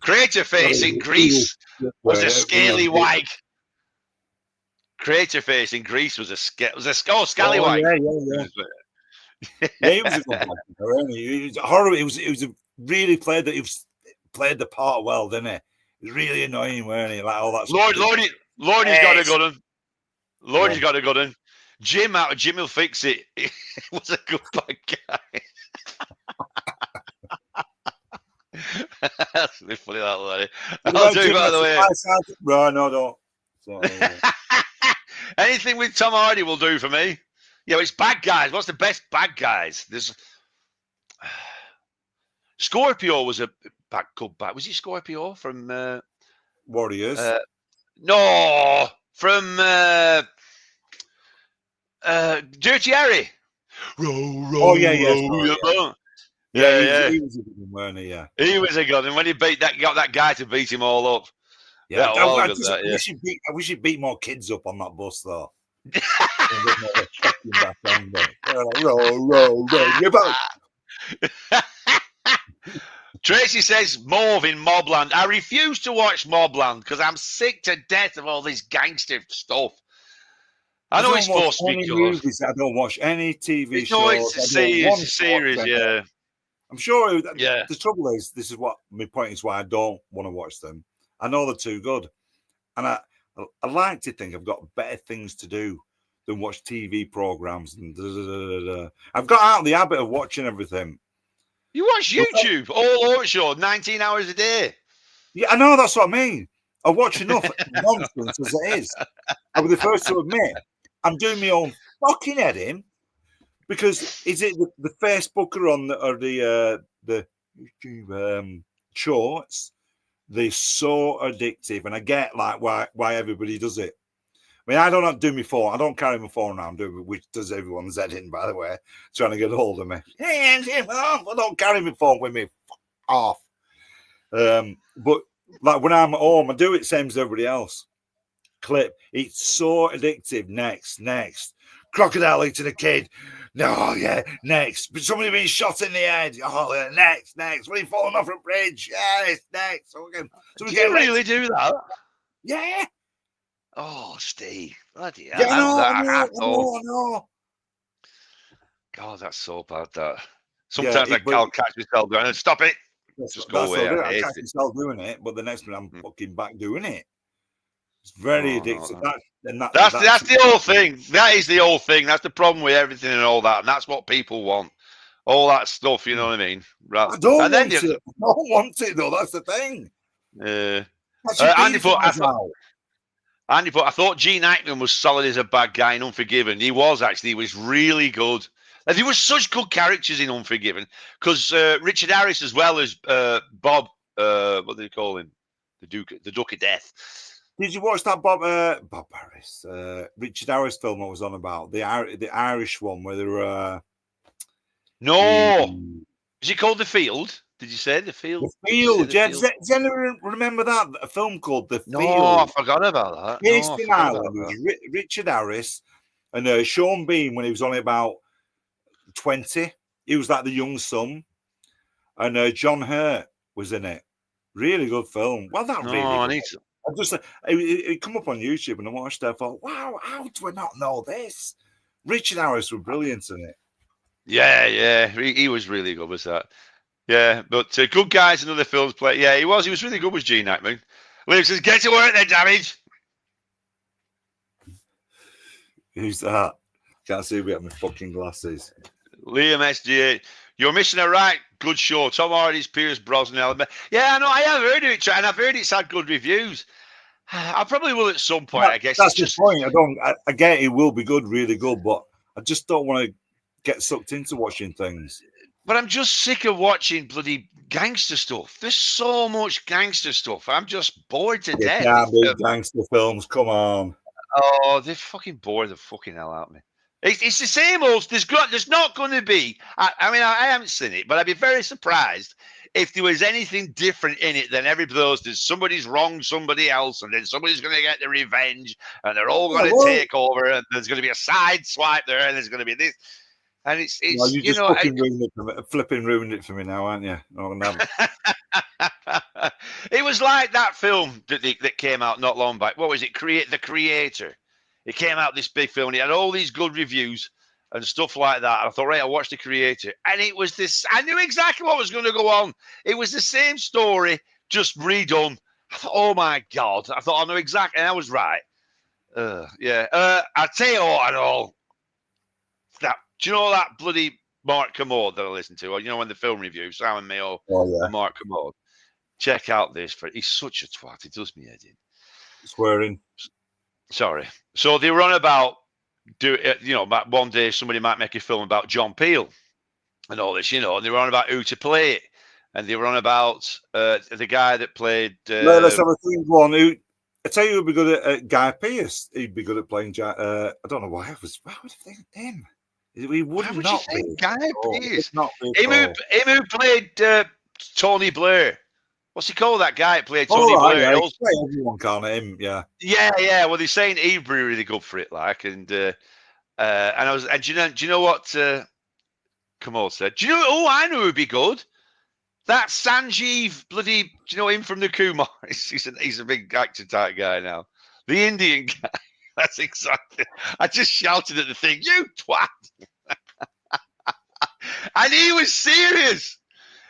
Crater Face in Greece was a scaly wag. Crater Face in Greece was a scallywag. Yeah, he was a good actor. He was horrible. He was really played the part well, didn't he? It was really annoying, weren't he? Like all that. Lordy's got a good one. Lordy's got a good one. Jim will fix it. He was a good bad guy. That's really funny, that Lordy. I'll do, by the way. No, don't. Anything with Tom Hardy will do for me. Yeah, it's bad guys. What's the best bad guys? There's Scorpio was a good bad. Was he Scorpio from Warriors? No, from Dirty Harry. Row, yeah. Yeah. He was a good one, weren't he? Yeah. He was a good one. When he got that guy to beat him all up. Yeah, I wish he'd beat more kids up on that bus, though. Row, Tracy says Mauve in Mobland. I refuse to watch Mobland because I'm sick to death of all this gangster stuff. I know it's supposed to be good. Movies, I don't watch any TV shows. No, it's a series, yeah. I'm sure. Yeah. The trouble is, this is what my point is why I don't want to watch them. I know they're too good, and I like to think I've got better things to do than watch TV programs and I've got out of the habit of watching everything. You watch YouTube all over show, 19 hours a day. Yeah, I know, that's what I mean. I watch enough nonsense as it is. I'll be the first to admit I'm doing my own fucking head in because is it the Facebooker or the YouTube shorts? They're so addictive, and I get like why everybody does it. I mean, I don't do my phone. I don't carry my phone around, which does everyone's head in, by the way, trying to get hold of me. I don't carry my phone with me. Off. But like when I'm at home, I do it same as everybody else. Clip. It's so addictive. Next. Crocodile eating a kid. No, yeah, next. But somebody being shot in the head. Oh, yeah, next. When he falling off a bridge. Yes, next. So do you really do that? Yeah. Oh, Steve. Bloody hell. I know. God, that's so bad, that. Sometimes I'll catch myself going, stop it. Just go away. I catch myself doing it, but the next minute I'm fucking back doing it. It's very addictive. That's the whole thing. That is the whole thing. That's the problem with everything and all that. And that's what people want. All that stuff, you know what I mean? Right. I don't want it, though. That's the thing. Andy put, I thought Gene Hackman was solid as a bad guy in Unforgiven. He was actually. He was really good. And there were such good characters in Unforgiven because Richard Harris, as well as Bob, what do they call him? The Duke of Death. Did you watch that Bob Harris, Richard Harris film I was on about? The Irish one where they were... No. Is it called The Field? Did you say The Field? The Field, yeah. Does anyone remember that? A film called The Field. No, I forgot about that. Based in Ireland. It was Richard Harris and Sean Bean when he was only about 20. He was like the young son. And John Hurt was in it. Really good film. Well, that really I need to... I just it come up on YouTube and I watched it. I thought, wow, how do I not know this? Richard Harris was brilliant in it. Yeah, he was really good with that. Yeah, but Good Guys and other films play. Yeah, he was really good with Gene Hackman. Liam says, "Get to work then, Damage." Who's that? Can't see without my fucking glasses. Liam SGA. You're missing a right good show. Tom Hardy's, Pierce Brosnan. Yeah, I know. I have heard of it, and I've heard it's had good reviews. I probably will at some point, I guess. That's the point. I get it will be good, really good, but I just don't want to get sucked into watching things. But I'm just sick of watching bloody gangster stuff. There's so much gangster stuff. I'm just bored to death. Yeah, big gangster films. Come on. Oh, they fucking bore the fucking hell out of me. It's the same old. There's not going to be. I mean, I haven't seen it, but I'd be very surprised if there was anything different in it than everybody else. There's somebody's wronged somebody else, and then somebody's going to get the revenge, and they're all going to take over, and there's going to be a side swipe there, and there's going to be this, and it's well, you just fucking ruined it for me now, aren't you? It was like that film that came out not long back. What was it? The Creator. It came out, this big film, and it had all these good reviews and stuff like that. I thought, right, I'll watch The Creator. And it was this, I knew exactly what was going to go on. It was the same story, just redone. I thought, oh my God. I thought, I know exactly, and I was right. Yeah. I'll tell you what, and all. Do you know that bloody Mark Kermode that I listen to? Or, you know, when the film review, Simon Mayo and Mark Kermode. Check out this. He's such a twat. He does me head in. Swearing. Sorry. So they were on about one day somebody might make a film about John Peel and all this, and they were on about who to play it, and they were on about the guy that played. Let's have a think. One who I tell you, who'd be good at Guy Pearce. He'd be good at playing. I don't know why I would think him. He would not be Guy Pearce. Him who played Tony Blair. What's he called, that guy that played Tony Blair? Yeah, everyone can't him, yeah. Yeah. Well, they're saying he'd be really good for it, like, and do you know what? Come on, said. Do you know? Oh, I know who'd be good. That's Sanjeev, bloody, do you know him from the Kumar? He's a big actor type guy now. The Indian guy. That's exactly. I just shouted at the thing, you twat. And he was serious.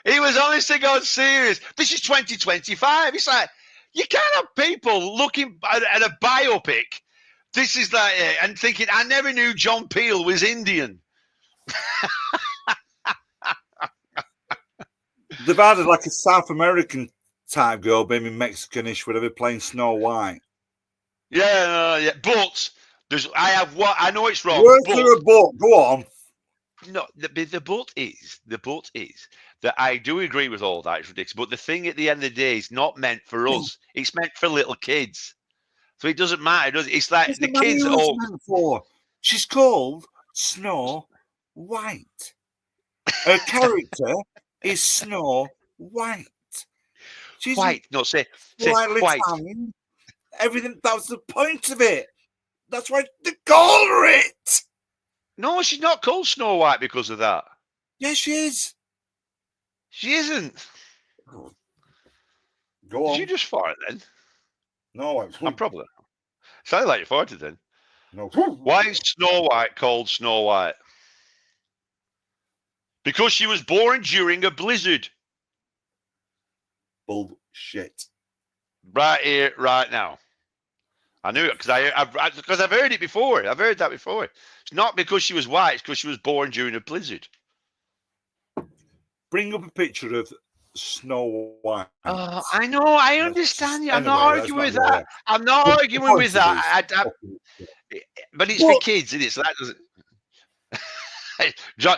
He was honest to God serious. This is 2025. It's like, you can't have people looking at a biopic. This is like, and thinking, I never knew John Peel was Indian. They've added like a South American type girl, maybe Mexicanish, whatever, playing Snow White. Yeah. But I know it's wrong. Where's there a book? Go on. No, the but is that I do agree with all that. It's ridiculous. But the thing at the end of the day is not meant for us. It's meant for little kids. So it doesn't matter, does it? It's like the kids are all meant for. She's called Snow White. Her character is Snow White. She's white. No, say white. Tan. Everything. That was the point of it. That's why they call her it. No, she's not called Snow White because of that. Yes, she is. She isn't. Go on. Did you just fart then? No, I'm probably. Sounded like you farted then. No. Why is Snow White called Snow White? Because she was born during a blizzard. Bullshit. Right here, right now. I knew it because I've heard it before. I've heard that before. It's not because she was white; it's because she was born during a blizzard. Bring up a picture of Snow White. Oh, I know. I understand you. I'm not arguing with that. I'm not arguing with that. But it's for kids, isn't it? So that doesn't.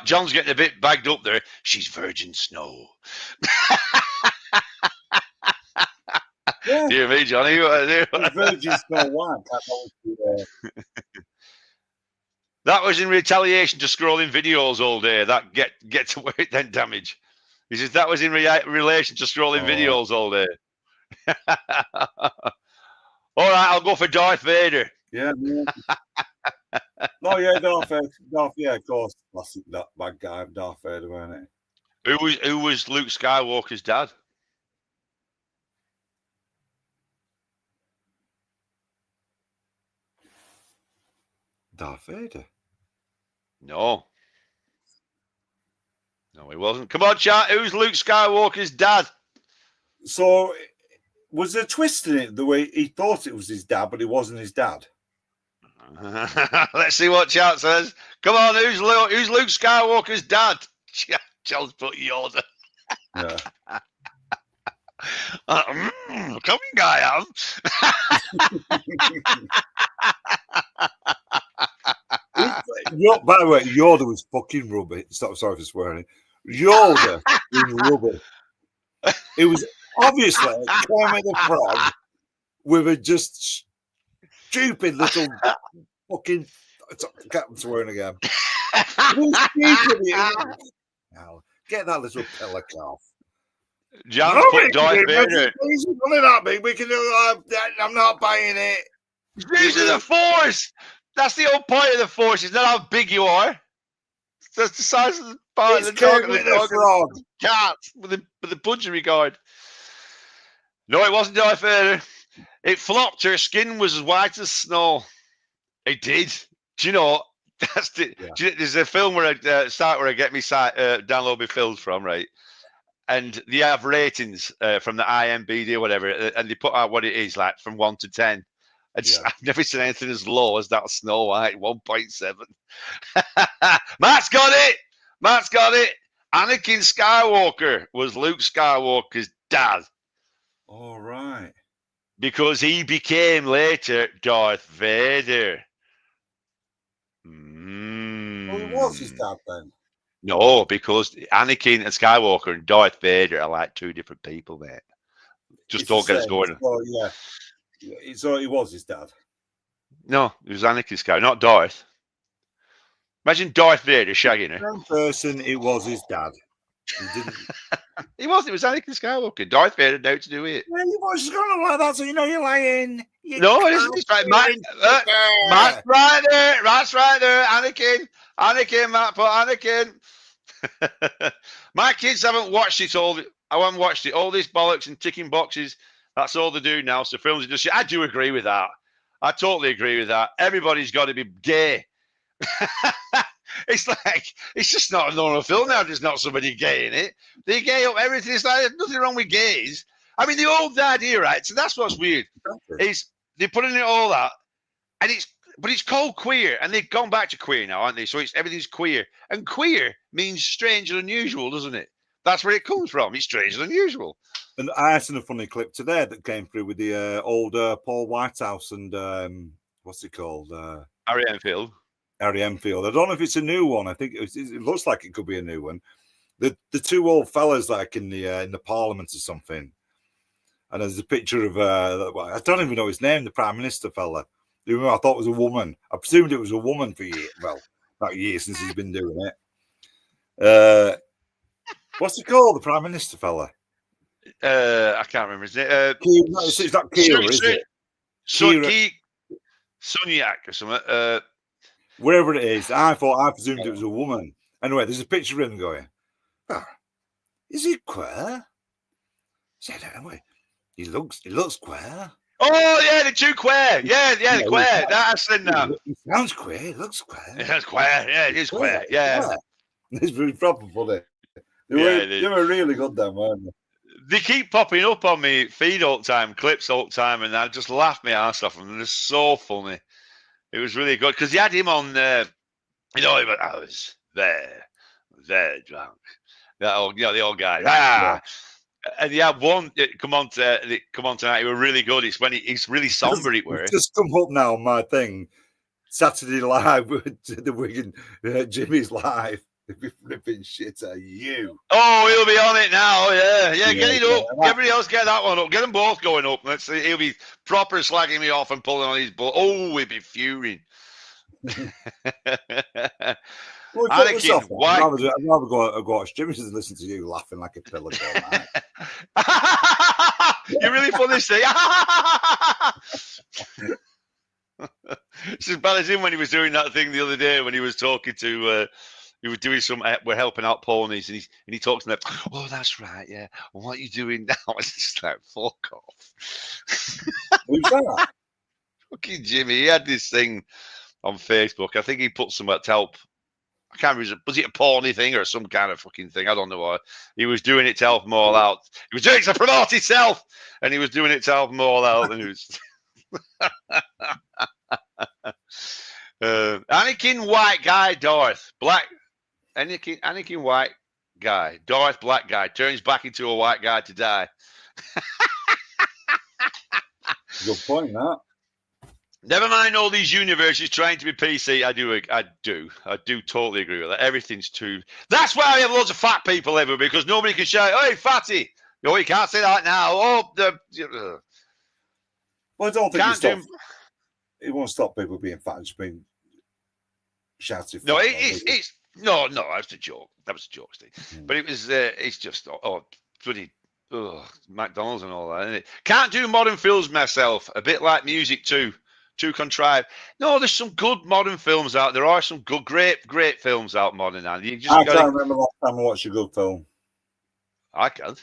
John's getting a bit bagged up there. She's Virgin Snow. Yeah. Do you mean, Johnny? Virgin Snow White. That was in retaliation to scrolling videos all day. That get to work then damage. He says that was in relation to scrolling videos all day. All right, I'll go for Darth Vader. Yeah. No, yeah, Darth Vader. Yeah, of course. Classic, that bad guy, Darth Vader, weren't it? Who was Luke Skywalker's dad? Darth Vader. No, he wasn't. Come on, chat. Who's Luke Skywalker's dad? So, was there a twist in it the way he thought it was his dad, but it wasn't his dad? Let's see what chat says. Come on, who's Luke Skywalker's dad? Charles put Yoda. Yeah. Coming guy, By the way, Yoda was fucking rubbish. Sorry for swearing. Yoda was rubbish. It was obviously Kermit the Frog with a just stupid little fucking. I'm swearing again. Now, get that little pellic off. John's put Darth Vader. I'm not buying it. Using the Force. That's the whole point of the Force. It's not how big you are. That's the size of the part of the dog and the frog. Cat with the punching regard. No, it wasn't Darth Vader. It flopped. Her skin was as white as snow. It did. Do you know? That's the. Yeah. There's a film where I get me download my films from, right? And they have ratings from the IMDb or whatever, and they put out what it is like from 1 to 10. I've never seen anything as low as that Snow White 1.7. Matt's got it. Anakin Skywalker was Luke Skywalker's dad. All right. Because he became later Darth Vader. Well, it was his dad then. No, because Anakin and Skywalker and Darth Vader are like two different people, mate. Just don't get us going. Oh, yeah. So it was his dad. No, it was Anakin Skywalker, not Darth. Imagine Darth Vader shagging her. One person, it was his dad. He didn't. He wasn't. It was Anakin Skywalker. Darth Vader had nothing to do with it. Well, you was going to like that, so you know you're lying. No, it isn't. It's right. Matt's right there. Matt's right there. Anakin. Matt put Anakin. My kids haven't watched it all. I haven't watched it. All this bollocks and ticking boxes. That's all they do now. So films industry. I do agree with that. I totally agree with that. Everybody's got to be gay. It's like, it's just not a normal film now. There's not somebody gay in it. They gay up everything. It's like, there's nothing wrong with gays. I mean, the old idea, right? So that's what's weird. Is they're putting it all out, and it's called queer, and they've gone back to queer now, aren't they? So everything's queer, and queer means strange and unusual, doesn't it? That's where it comes from. It's strange and unusual. And I seen a funny clip today that came through with the old Paul Whitehouse and what's it called? Harry Enfield. Harry Enfield. I don't know if it's a new one. I think it looks like it could be a new one. The two old fellas like in the Parliament or something. And there's a picture of I don't even know his name, the Prime Minister fella. Who I thought was a woman. I presumed it was a woman for years. Well, about a year since he's been doing it. What's it called, the Prime Minister fella? I can't remember his name. It's not Kira, is it? Sunyak or something. Wherever it is, I presumed it was a woman. Anyway, there's a picture of him going, oh, is he queer? Said anyway, he looks queer. Oh yeah, the two queer. Yeah, the queer. That's the now. He sounds queer. He looks queer. It's queer. Yeah, it is queer. Yeah. It's really proper funny. They were really good then, weren't they? They keep popping up on me feed all the time, clips all the time, and I just laugh my ass off them. They're so funny. It was really good because he had him on. I was very drunk. That old, the old guy. Yeah. And he had one come on tonight. He were really good. It's when he's really somber. It were just come up now on my thing. Saturday Live with the Wigan Jimmy's live. They'd be flipping shit at you. Oh, he'll be on it now. Yeah. Get it up. Everybody else get that one up. Get them both going up. Let's see. He'll be proper slagging me off and pulling on his butt. Oh, he'll be fuming. Anakin, why? I'd rather go watch Jimmy's and listen to you laughing like a pillow. You're really funny, see? It's as bad as him when he was doing that thing the other day when he was talking to. He was doing some. We're helping out ponies, and he talks to them. Oh, that's right, yeah. Well, what are you doing now? It's just like fuck off. Who's that? Fucking Jimmy. He had this thing on Facebook. I think he put some to help. I can't remember. Was it a pony thing or some kind of fucking thing? I don't know what. He was doing it to help them all out. He was doing it to promote himself, and he was doing it to help them all out. And he was. Anakin white guy, Darth black. Anakin white guy, Darth black guy turns back into a white guy to die. Good point, that. Never mind all these universes trying to be PC. I do totally agree with that. Everything's too. That's why I have loads of fat people everywhere because nobody can shout, "Hey, fatty!" No, you can't say that now. Oh, Well, I don't think it won't stop people being fat and just being shouted. No, it's no. That was a joke. That was a joke, Steve. Mm. But it was. It's just bloody McDonald's and all that. Isn't it? Can't do modern films myself. A bit like music too. Too contrived. No, there's some good modern films out. There are some good, great films out modern now. I can't remember last time I watched a good film. I can.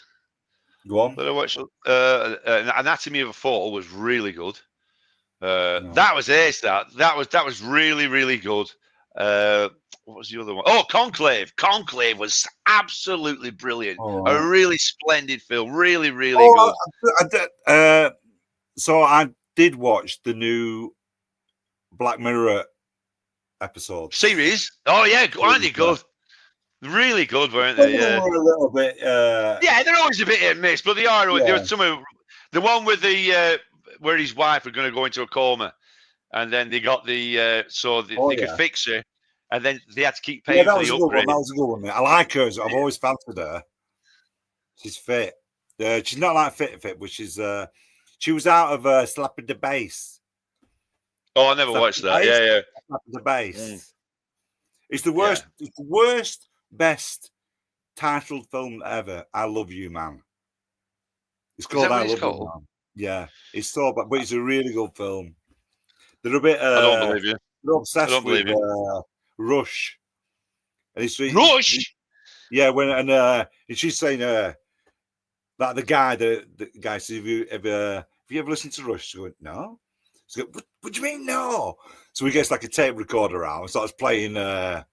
Go on. But I watched Anatomy of a Fall was really good. That was ace. That was really, really good. What was the other one? Oh, Conclave. Conclave was absolutely brilliant. Oh, right. A really splendid film. Really, really good. So I did watch the new Black Mirror episode series. Oh yeah, aren't they good? Really good, weren't they? Yeah, a little bit. Yeah, they're always a bit hit and miss, but they are. Yeah. There was the one with the where his wife was going to go into a coma, and then they got the they could fix her, and then they had to keep paying for the upgrade. That was a good one. I like her. I've always fancied her. She's fit. She's not like fit, but she's. She was out of Slapping the Bass. Oh, I never watched that. Yeah. Slapping the Bass. Mm. It's the worst. Yeah. It's the worst, best titled film ever. I Love You, Man. It's called I Love You, Man. Yeah, it's so bad, but it's a really good film. They're a bit. I don't believe you. They're obsessed with Rush. And Rush. Yeah, and she's saying that the guy says, have you ever listened to Rush? She went, no. She goes, what do you mean no? So he gets like a tape recorder out and starts playing whatever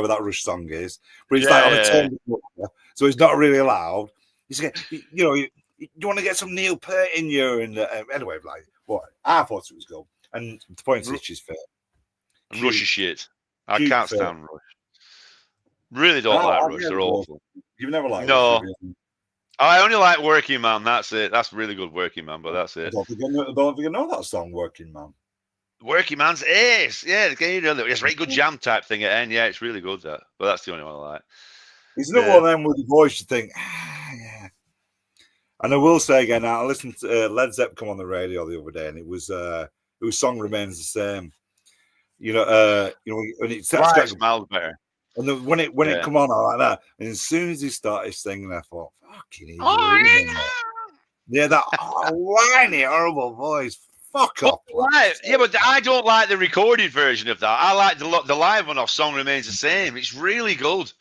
that Rush song is. But it's like on a tape recorder, so it's not really loud. He's like, you want to get some Neil Peart in you, and anyway, like what I thought it was good. And the point is, she's fair. Rush is shit. I can't stand Rush. Really don't like Rush. They're awful. You've never liked Rush? No. I only like Working Man. That's it. That's really good, Working Man, but that's it. I don't think I know that song, Working Man. Working Man's ace. Yeah, it's a very good jam type thing at end. Yeah, it's really good, that. But that's the only one I like. It's not one of them with the voice you think, yeah. And I will say again, I listened to Led Zeppelin come on the radio the other day, and it was Song Remains the Same. And it smells better. And when it come on like that, and as soon as he started singing, I thought, fucking that whiny, horrible voice. Fuck up. Yeah, but I don't like the recorded version of that. I like the live one off Song Remains the Same. It's really good.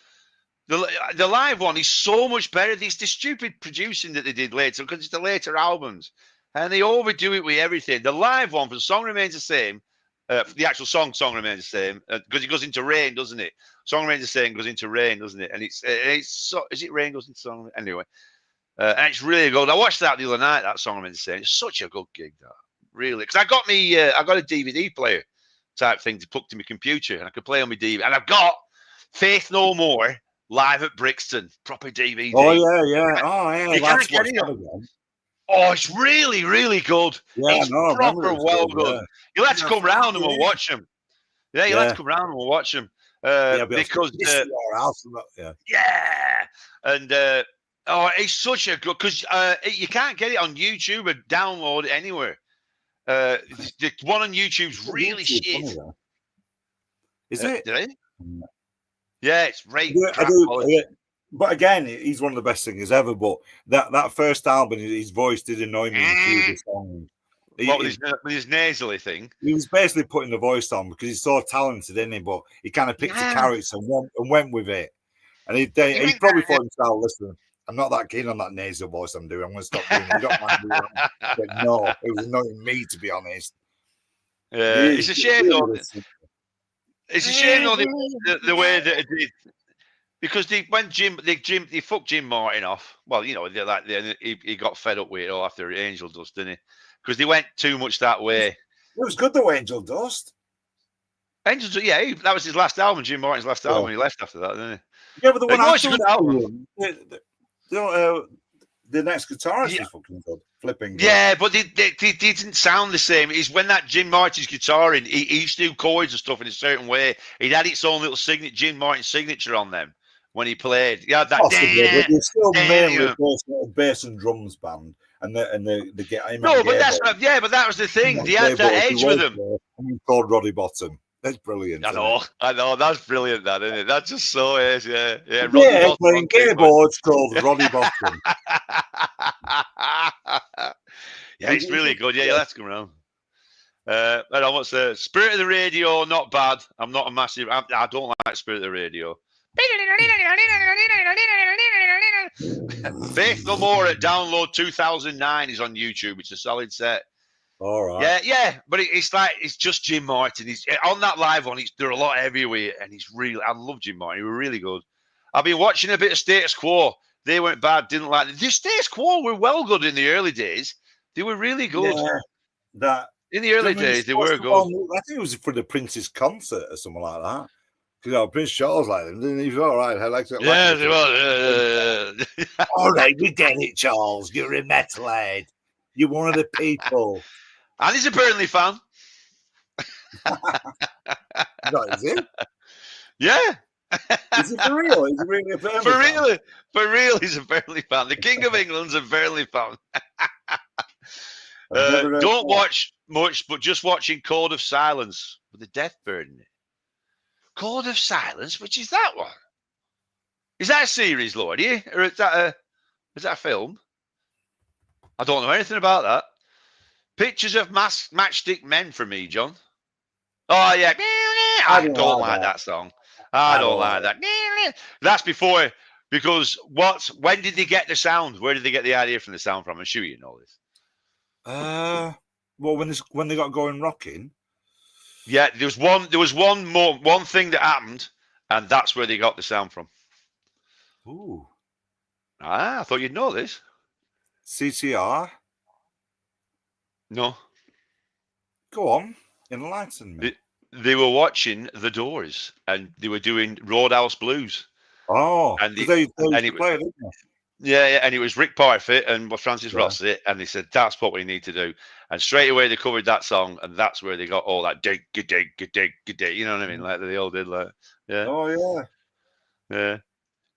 The live one is so much better. It's the stupid producing that they did later, because it's the later albums. And they overdo it with everything. The live one for Song Remains the Same, the actual song Remains the Same, because it goes into Rain, doesn't it? Song Remains the Same goes into Rain, doesn't it? And it's so, is it Rain goes into Song? Anyway. And it's really good. I watched that the other night, that Song Remains the Same. It's such a good gig, that. Really. Because I got a DVD player type thing to plug to my computer, and I could play on my DVD. And I've got Faith No More live at Brixton, proper DVD. Oh yeah. Oh yeah. You can't get it on. Oh, it's really, really good. Yeah, it's proper well good. Yeah. You'll have to come round and we'll watch them. Yeah, you'll have to come round and we'll watch them. Because and it's such a good, because you can't get it on YouTube or download it anywhere. The one on YouTube's really shit. Is it? Did I? Yeah, it's right. But again, he's one of the best singers ever. But that first album, his voice did annoy me through the song. With his nasally thing? He was basically putting the voice on because he's so talented, isn't he? But he kind of picked a character and went with it. And he probably thought himself, listen, I'm not that keen on that nasal voice I'm doing. I'm going to stop doing it. You don't mind doing it. But no, it was annoying me, to be honest. It's a shame, though. It's a shame, though, the way that it did. Because they fucked Jim Martin off. Well, he got fed up with it all after Angel Dust, didn't he? Because they went too much that way. It was good, though, Angel Dust. Angel Dust, yeah, that was his last album, Jim Martin's last album. He left after that, didn't he? Yeah, but the one after that album, the next guitarist is fucking good. Flipping good. Yeah, but they didn't sound the same. It's when that Jim Martin's guitar in, he used to do chords and stuff in a certain way. It had its own little Jim Martin signature on them when he played. Yeah, that. It's still mainly bass and drums band, and the guy. No, but that's but that was the thing. They had that edge with them. He's called Roddy Bottom. That's brilliant. I know. That's brilliant, that, isn't it? That's just so is, yeah. Playing keyboards called Roddy Bottom. Yeah, it's really good. Yeah, let's go around. I don't what's the Spirit of the Radio? Not bad. I'm not a massive. I don't like Spirit of the Radio. Faith No More at Download 2009 is on YouTube. It's a solid set. All right. Yeah, but it's just Jim Martin. He's on that live one. They're a lot heavier with it, and I love Jim Martin. He was really good. I've been watching a bit of Status Quo. They weren't bad. Didn't like it. The Status Quo were well good in the early days. They were really good. Yeah, in the early days they were good. I think it was for the Prince's concert or something like that. Because Prince Charles liked them, didn't he? He was all right. I liked it. Yeah, they were. All right, we get it, Charles. You're a metalhead. You're one of the people. And he's a Burnley fan. Is he? Yeah. Is it for real? Is he really a Burnley fan? For real, he's a Burnley fan. The King of England's a Burnley fan. Don't watch much, but just watching Code of Silence with the death bird in it. Code of Silence, which is that one? Is that a series, Lordy? Or is that a film? I don't know anything about that. Pictures of matchstick men for me, John. Oh yeah, I don't like that song. I don't like that. That's before, because when did they get the sound? Where did they get the idea from the sound from? I'm sure you know this. Well, when they got going rocking. Yeah, there was one thing that happened, and that's where they got the sound from. Ooh. I thought you'd know this. CCR. No. Go on, enlighten me. They were watching The Doors, and they were doing Roadhouse Blues. Oh, and they play it, didn't they? Yeah, and it was Rick Parfitt and Francis Rossett, and they said that's what we need to do. And straight away they covered that song, and that's where they got all that dig, dig, dig, dig. You know what I mean? Like they all did, like Oh yeah.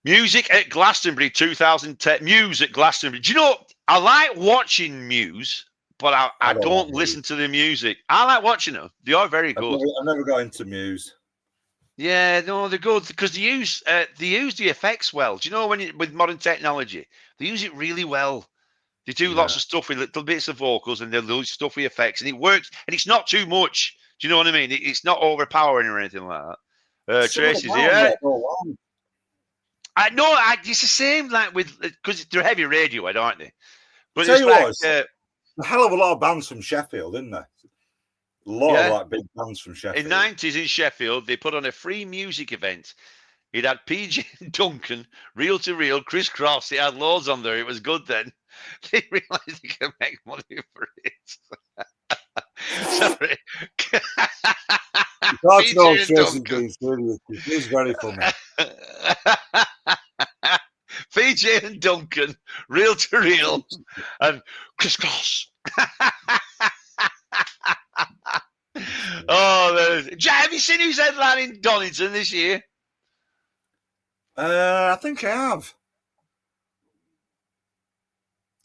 Music at Glastonbury 2010. Muse at Glastonbury. Do you know? I like watching Muse, but I don't listen to the music. I like watching them. They are very good. I've never got into Muse. Yeah, no, they're good because they use the effects well. Do you know with modern technology, they use it really well. They do lots of stuff with little bits of vocals, and they'll do stuff with effects, and it works. And it's not too much. Do you know what I mean? It's not overpowering or anything like that. Tracy's here. I know. It's the same like because they're heavy Radiohead, aren't they? But it's like a hell of a lot of bands from Sheffield, isn't there? A lot of like big bands from Sheffield. In the 90s in Sheffield, they put on a free music event. It had PJ Duncan, Reel to Reel, Chris Cross. It had loads on there. It was good then. They realised they could make money for it. Sorry. That's no Tracy being serious. He's very funny. PJ and Duncan, Reel to Reel, and Chris Cross. Oh, have you seen who's headlining Donington this year? I think I have.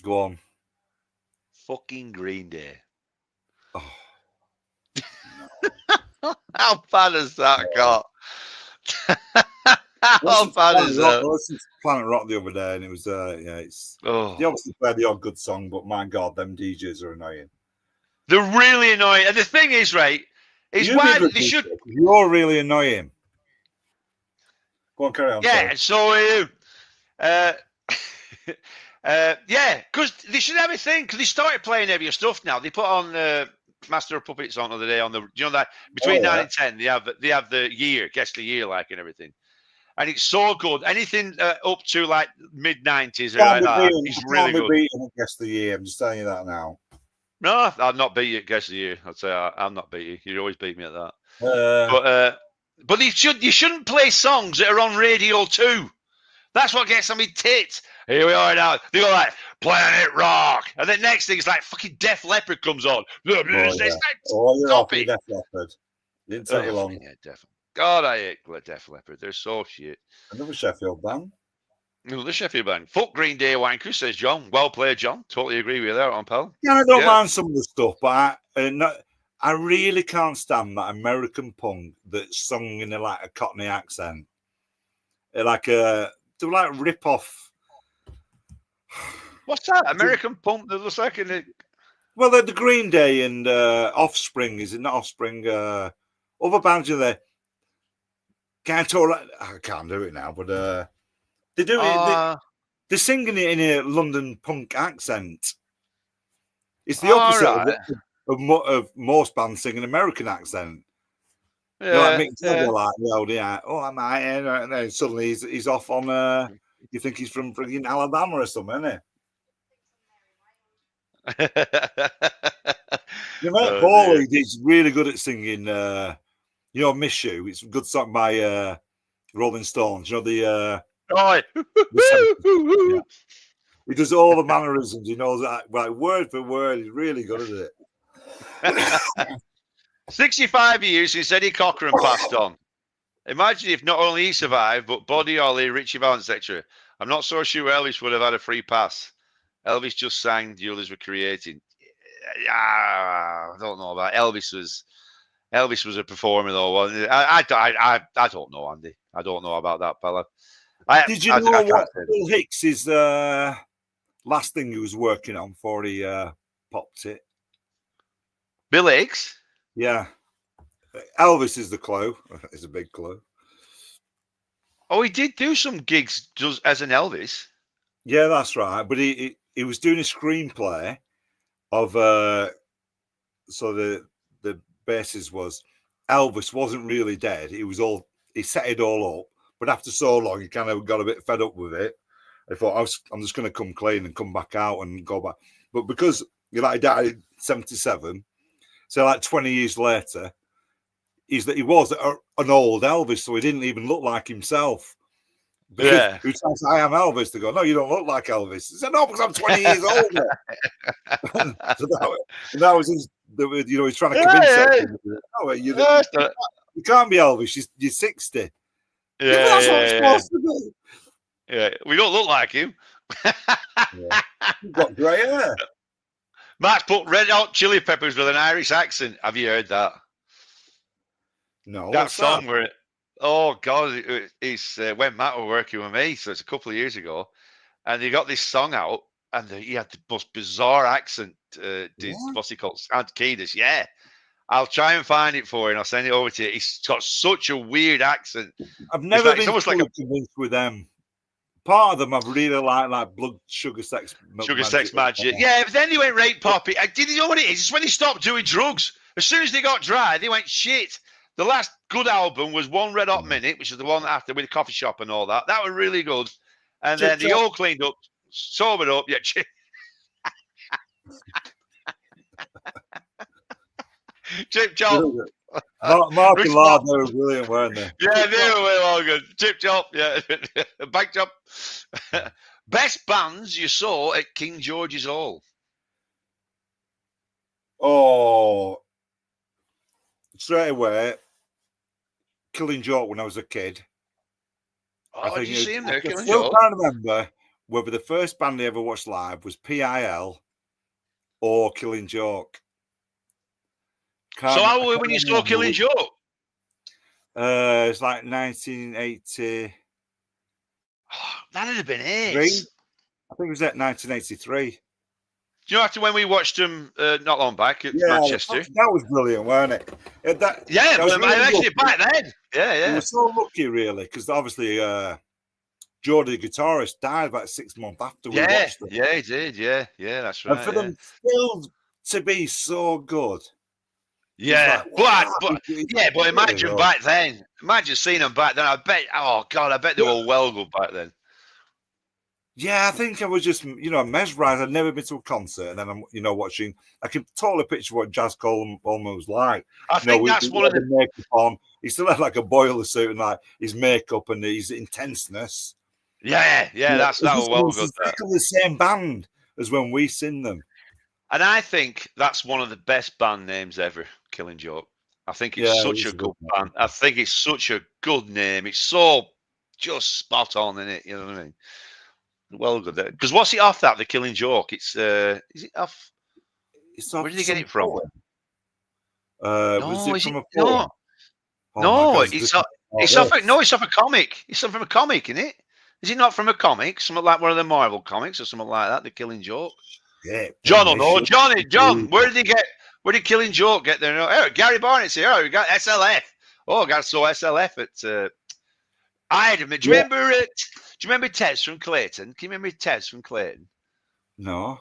Go on. Fucking Green Day. Oh. No. How bad has that got? How bad is that? I listened to Planet Rock the other day, and it was it's. They obviously play the odd good song, but my God, them DJs are annoying. They're really annoying, and the thing is, right, is why they should. You're really annoying. Go on, carry on. Yeah, sorry. Yeah, because they should have a thing. Because they started playing heavier stuff now. They put on Master of Puppets on the other day on the. You know that between 9 and 10, they have the year, guess the year, like, and everything. And it's so good. Anything up to like mid 90s or like that, it's really good. Beating Guess the Year. I'm just telling you that now. No, I'll not beat you at Guess the Year. I'd say I'll not beat you. You always beat me at that. But you shouldn't play songs that are on Radio 2. That's what gets on me tits. Here we are now. They go like Planet Rock, and then next thing is like fucking Def Leppard comes on. You're off Def Leppard. Didn't take you long. Yeah, definitely. God, I hate Def Leppard. They're so shit. Another Sheffield band. Another Sheffield band. Fuck Green Day wankers, says John. Well played, John. Totally agree with you there, pal. Yeah, I don't mind some of the stuff, but I really can't stand that American punk that's sung in like a Cockney accent. Like they're like rip off. What's that? American punk that looks like in Well, the Green Day and Offspring, is it not Offspring? Other bands are there. I can't do it now, but they do it. They're singing it in a London punk accent. It's the opposite of most bands singing American accent. Yeah, like Mick Jagger, like, I'm out here, and then suddenly he's off on. You think he's from freaking Alabama or something, isn't he? Paulie is really good at singing. Miss You. It's a good song by Rolling Stones. You know the. He does all the mannerisms. He knows that like word for word. He's really good at it. 65 years since Eddie Cochran passed on. Imagine if not only he survived, but Buddy Holly, Richie Valens, etc. I'm not so sure Elvis would have had a free pass. Elvis just sang, the others were creating. I don't know about Elvis was a performer though. I don't know, Andy. I don't know about that fella. Did you know what Bill Hicks' last thing he was working on before he popped it? Bill Hicks? Yeah. Elvis is the clue. It's a big clue. Oh, he did do some gigs just as an Elvis. Yeah, that's right. But he was doing a screenplay of so the basis was Elvis wasn't really dead. He set it all up, but after so long, he kind of got a bit fed up with it. I thought I'm just going to come clean and come back out and go back. But because he died in 77, so 20 years later, he was an old Elvis, so he didn't even look like himself. Because who says I am Elvis? They go, no, you don't look like Elvis. He said, no, because I'm 20 years older. So that was his. He's trying to convince no, you can't be Elvis. You're 60. Yeah, that's what it's supposed to be. Yeah, we don't look like him. You've got grey hair. Max put Red Hot Chili Peppers with an Irish accent. Have you heard that? No. That song where, oh God, it's when Matt was working with me, so it's a couple of years ago, and he got this song out, and he had the most bizarre accent. What's he called? Ant Kiedis. Yeah. I'll try and find it for you, and I'll send it over to you. He's got such a weird accent. I've never been convinced with them. Part of them I really like Blood Sugar Sex Magic. Yeah, but then they went right poppy. Did you know what it is? It's when they stopped doing drugs. As soon as they got dry, they went shit. The last good album was One Red Hot Minute, which is the one after with the coffee shop and all that. That was really good. And then they all cleaned up, sobered up. Yeah. Chip Chop. Mark and Lard, they were brilliant, weren't they? Yeah, they were all good. Chip Chop, yeah. Bank Chop. Best bands you saw at King George's Hall? Oh, straight away, Killing Joke when I was a kid. Oh, did you see him there, Killing Joke? I can't remember whether the first band I ever watched live was PIL or Killing Joke. So how were when you saw Killing Joke? It's like 1980. Oh, that'd have been it. I think it was at 1983. Do you know after when we watched them not long back at Manchester? That was brilliant, wasn't it? That was really actually back then. Yeah. We were so lucky, really, because obviously Geordie, the guitarist, died about 6 months after we watched them. Yeah, he did. Yeah, that's right. And for them still to be so good. Yeah, like, but imagine back then. Imagine seeing them back then. I bet they were well good back then. Yeah, I think I was just, mesmerized. I'd never been to a concert, and then I'm, watching. I can totally picture what Jazz Coleman was like. I think that's one of the makeup on. He still had like a boiler suit and like his makeup and his intenseness. Yeah, that was well good. It's the same band as when we sing them. And I think that's one of the best band names ever, Killing Joke. I think it's such a good band. I think it's such a good name. It's so just spot on in it. You know what I mean? Well good. Because what's it off that? The Killing Joke. It's is it off? It's off. Where did he get it from? Was it from a poem? No, it's off a comic. It's from a comic, isn't it? Is it not from a comic? Something like one of the Marvel comics or something like that. The Killing Joke. Yeah, John will know. John, where did Killing Joke get there? Oh, Gary Barnett's here. Oh, we got SLF. Oh, I saw SLF at. I had him. Do you remember Tez from Clayton? Can you remember Tez from Clayton? No.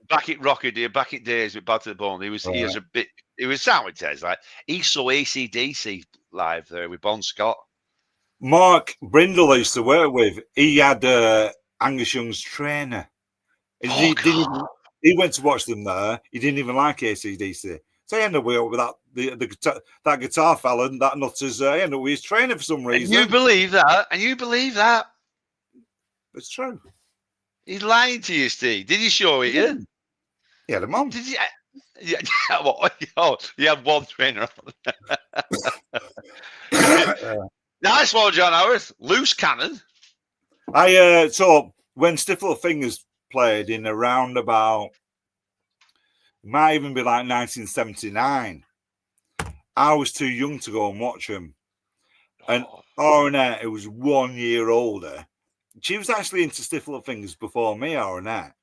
Back at Rocket, back in days with Bad to the Bone. He was a bit. He was sound with Tez. Like he saw AC/DC live there with Bon Scott. Mark Brindle I used to work with. He had Angus Young's trainer. He went to watch them there. He didn't even like AC/DC. So he ended up with that guitar fella and that nutters. He ended up with his trainer for some reason. And you believe that? It's true. He's lying to you, Steve. Did he show it you? Yeah, the mum. Did you? Yeah. Oh, you had one trainer on. Nice one, John Howard. Loose cannon. So when Stiff Little Fingers played in around about, it might even be like 1979. I was too young to go and watch them. And Ornette, who was 1 year older, she was actually into Stiff Little Fingers before me, Ornette.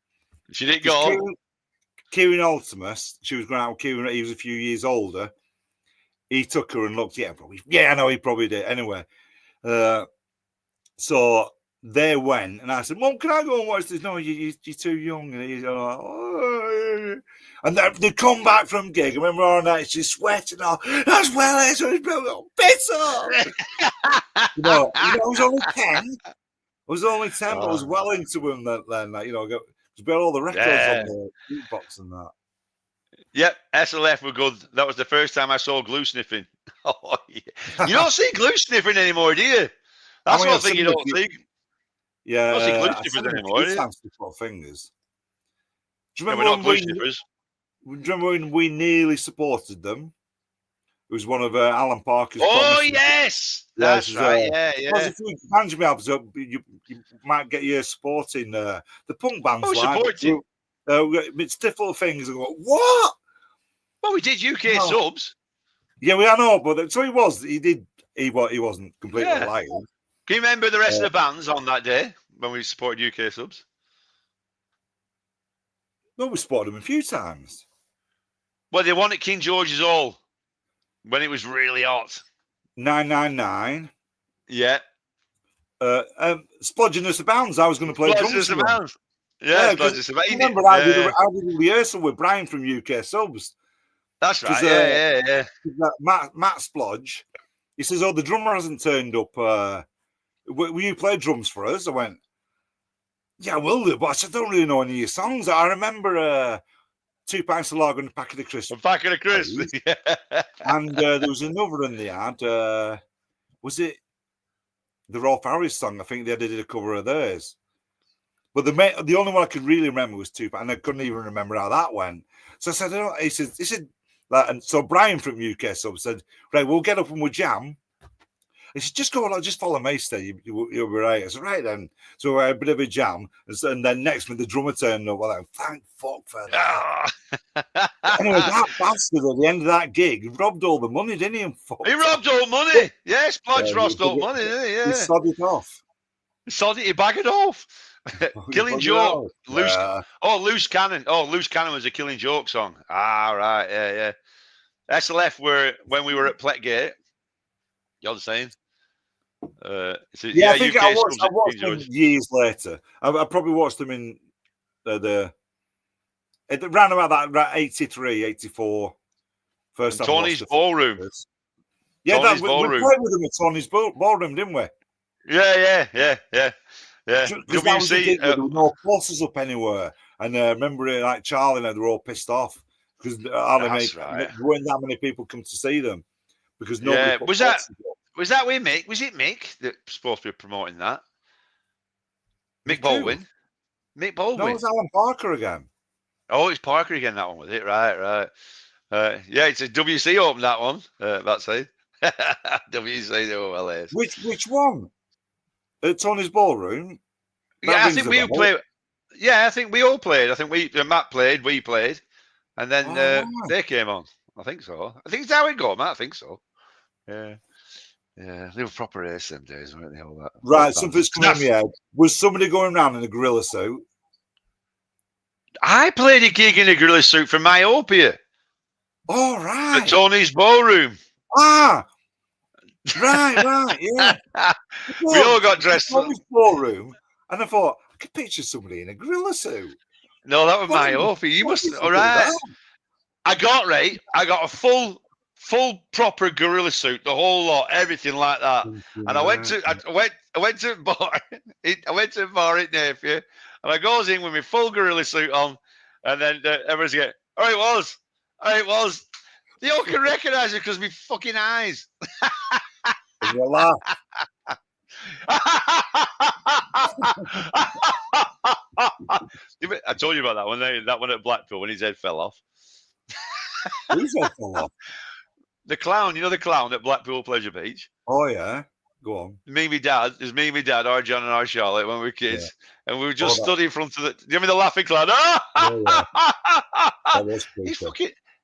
She didn't go. Kieran Ultimus, she was going out with Kieran, he was a few years older. he took her and looked. Yeah, probably. Yeah, I know he probably did. Anyway, so they went, and I said, "Mum, can I go and watch this?" No, you're too young. And he's like, oh. And they come back from gig. I remember all night she's sweating. Oh, that's well, it's bitter. You know, I was only 10. I was only 10, but I was well into him then. You know, we had all the records on the beatbox and that. Yep, SLF were good. That was the first time I saw glue sniffing. Oh, yeah. You don't see glue sniffing anymore, do you? That's one thing you don't see. Yeah, I don't see glue sniffers anymore, do you? Fingers. Do you remember glue sniffers? Do you remember when we nearly supported them? It was one of Alan Parker's. Oh, yes! That's right, yeah. If you band me up, so you might get your supporting the punk bands. Oh, supporting. It's stiff little things and go, what? Well, we did UK subs. Yeah, I know, but so he was. He wasn't completely lying. Can you remember the rest of the bands on that day when we supported UK subs? No, we supported them a few times. Well, they won at King George's Hall when it was really hot. 999. Yeah. Splodginess Abounds. I was going to play drums. Abounds. Yeah, Splodginess Abounds. Remember, I did a rehearsal with Brian from UK Subs. That's right. Yeah. Matt Splodge. He says, "Oh, the drummer hasn't turned up. Will you play drums for us?" I went, "Yeah, I will do, but I don't really know any of your songs. I remember 2 pints of lager and a packet of crisps. Yeah. And there was another in the ad. Was it the Rolf Harris song? I think they did a cover of theirs. But the only one I could really remember was 2 pints, and I couldn't even remember how that went. So I said, he said, and so Brian from UK Sub said, right, we'll get up and we'll jam. He said, just follow me, Steve. You'll be right. I said, right then. So a bit of a jam. And then next minute, the drummer turned up. Well, thank fuck for that. Anyway, that bastard at the end of that gig robbed all the money, didn't he? He robbed all money. Yes, Splodge robbed all money, didn't he? Yeah. He sodded it off. He bagged it off. Killing Joke. Loose Cannon. Oh, Loose Cannon was a Killing Joke song. Ah, right. Yeah. SLF were when we were at Pletgate. You're the same. I think I watched them years later. I probably watched them in around about that 83, 84. First time Tony's Ballroom. Yeah, we played with them at Tony's Ballroom, didn't we? Yeah. WC, there were no posters up anywhere. And I remember like Charlie and they were all pissed off because there weren't that many people come to see them because nobody put posters up. Was that with Mick? Was it Mick that's supposed to be promoting that? Mick Baldwin? Mick Baldwin? No, it's Alan Parker again. Oh, it's Parker again, that one, was it? Right. Yeah, it's a WC opened that one, that side. WC, they were well ace. Which one? At Tony's Ballroom? I think we played. Yeah, I think we all played. I think Matt played, we played, and then they came on. I think so. I think it's how it got, Matt. I think so. Yeah, they were proper ace them days, weren't they? All that. Right, something's coming in my head. Was somebody going around in a gorilla suit? I played a gig in a gorilla suit for Myopia. Oh, right. At Tony's Ballroom. Ah, right, yeah. We all got dressed in Tony's Ballroom, and I thought, I could picture somebody in a gorilla suit. No, that was Myopia. You must, all right. I got a full proper gorilla suit, the whole lot, everything like that. And I went to a bar. I went to a bar in Napier, and I goes in with my full gorilla suit on, and then everyone's going, "Oh, it was." They all can recognise it because of my fucking eyes. You laugh. I told you about that one. That one at Blackpool when his head fell off. Whose head fell off? The clown, the clown at Blackpool Pleasure Beach. Oh yeah, go on. Me and my dad, our John and our Charlotte when we were kids, and we were just stood in front of the. Do you remember the laughing clown?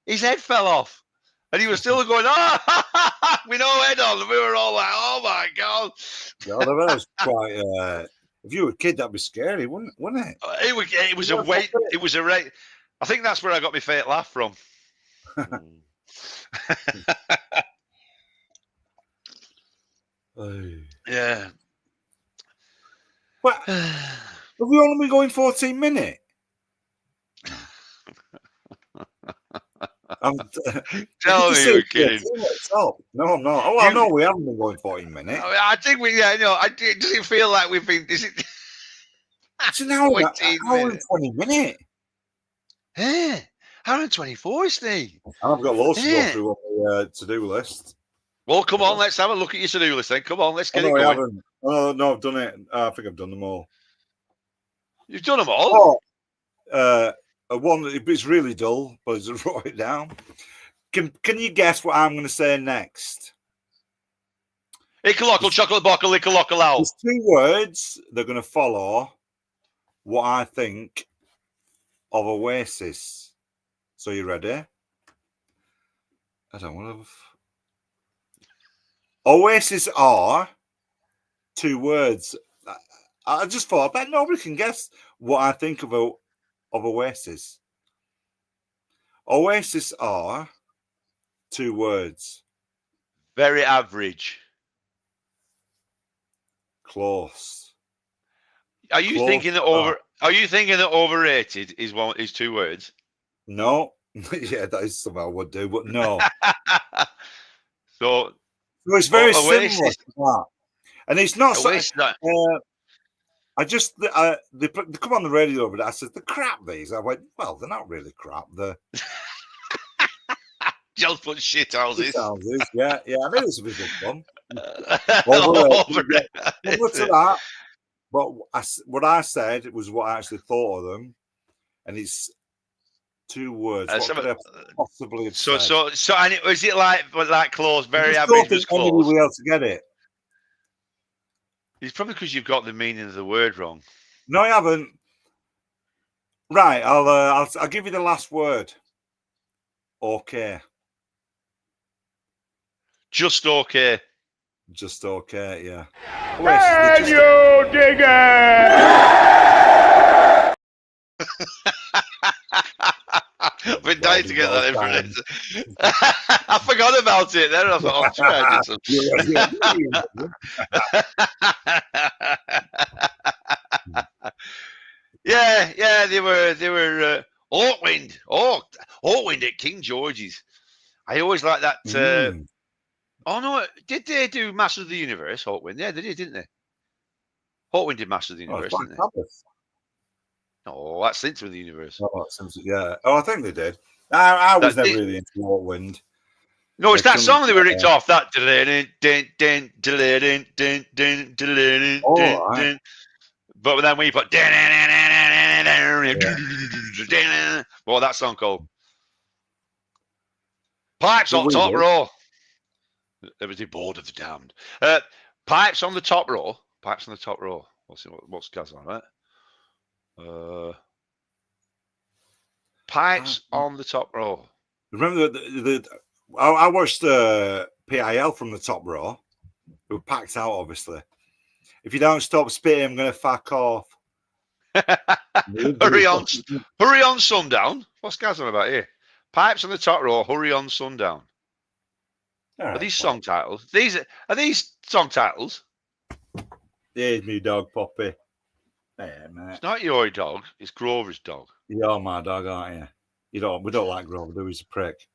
His head fell off, and he was still going with no head on. And we were all like, "Oh my god!" Yeah, that was quite. If you were a kid, that'd be scary, wouldn't it? It was a weight. It was a rate. I think that's where I got my fake laugh from. Yeah. What? Have we only been going 14 minutes? Tell me you're kidding. No, I'm not. Oh, I know we haven't been going 14 minutes. I think we, does it feel like we've been, is it? It's an hour, and 20 minutes. Yeah. Hour and 24, Steve. I've got loads to go through on the to-do list. Well, come on, let's have a look at your to-do list then. Come on, let's get it going. I haven't. Oh, no, I've done it. I think I've done them all. You've done them all? One, it's really dull, but I just wrote it down. Can you guess what I'm going to say next? Ickalockle, chocolate bockle, ickalockle owl. There's 2 words. They're going to follow what I think of Oasis. So you ready? I don't want to. Oasis are 2 words. I just thought, I bet nobody can guess what I think of Oasis. Oasis are 2 words. Very average. Close. Are you thinking that overrated is 2 words? No. Yeah, that is something I would do, but no. So it's very similar to that. And it's not so. I just they come on the radio over there. I said, "The crap these." I went, "Well, they're not really crap. They're just put shit houses." Yeah. I knew this was good fun. Over to that. But what I said was what I actually thought of them, and it's 2 words. What could I possibly have said? So, and was it like close? Very average was close. We'll be able to get it. It's probably because you've got the meaning of the word wrong. No, I haven't. Right, I'll give you the last word. Okay. Just okay. Just okay, yeah. Can you dig it? I've been dying to get that reference. I forgot about it then. I thought, sure I did yeah, they were Hawkwind at King George's. I always like that. Oh no, did they do Masters of the Universe? Hawkwind, yeah, they did, didn't they? Hawkwind did Masters of the Universe, didn't they? Oh, that's Into the Universe. Yeah. Oh, I think they did. I was never really into Hawkwind. No, it's that song they were ripped off. That. But then when you put what that song called? Pipes on top row. There was the Board of the Damned. Pipes on the top row. Pipes on the top row. What's Gaz on, right? Pipes on the top row. Remember I watched PIL from the top row. We were packed out, obviously. If you don't stop spitting, I'm going to fuck off. Hurry on, sundown. What's Gaz on about here? Pipes on the top row. Hurry on, sundown. Are these song titles? Are these song titles? Here's me dog, Poppy. Yeah, mate. It's not your dog. It's Grover's dog. You're my dog, aren't you? We don't like Grover, do we? He's a prick.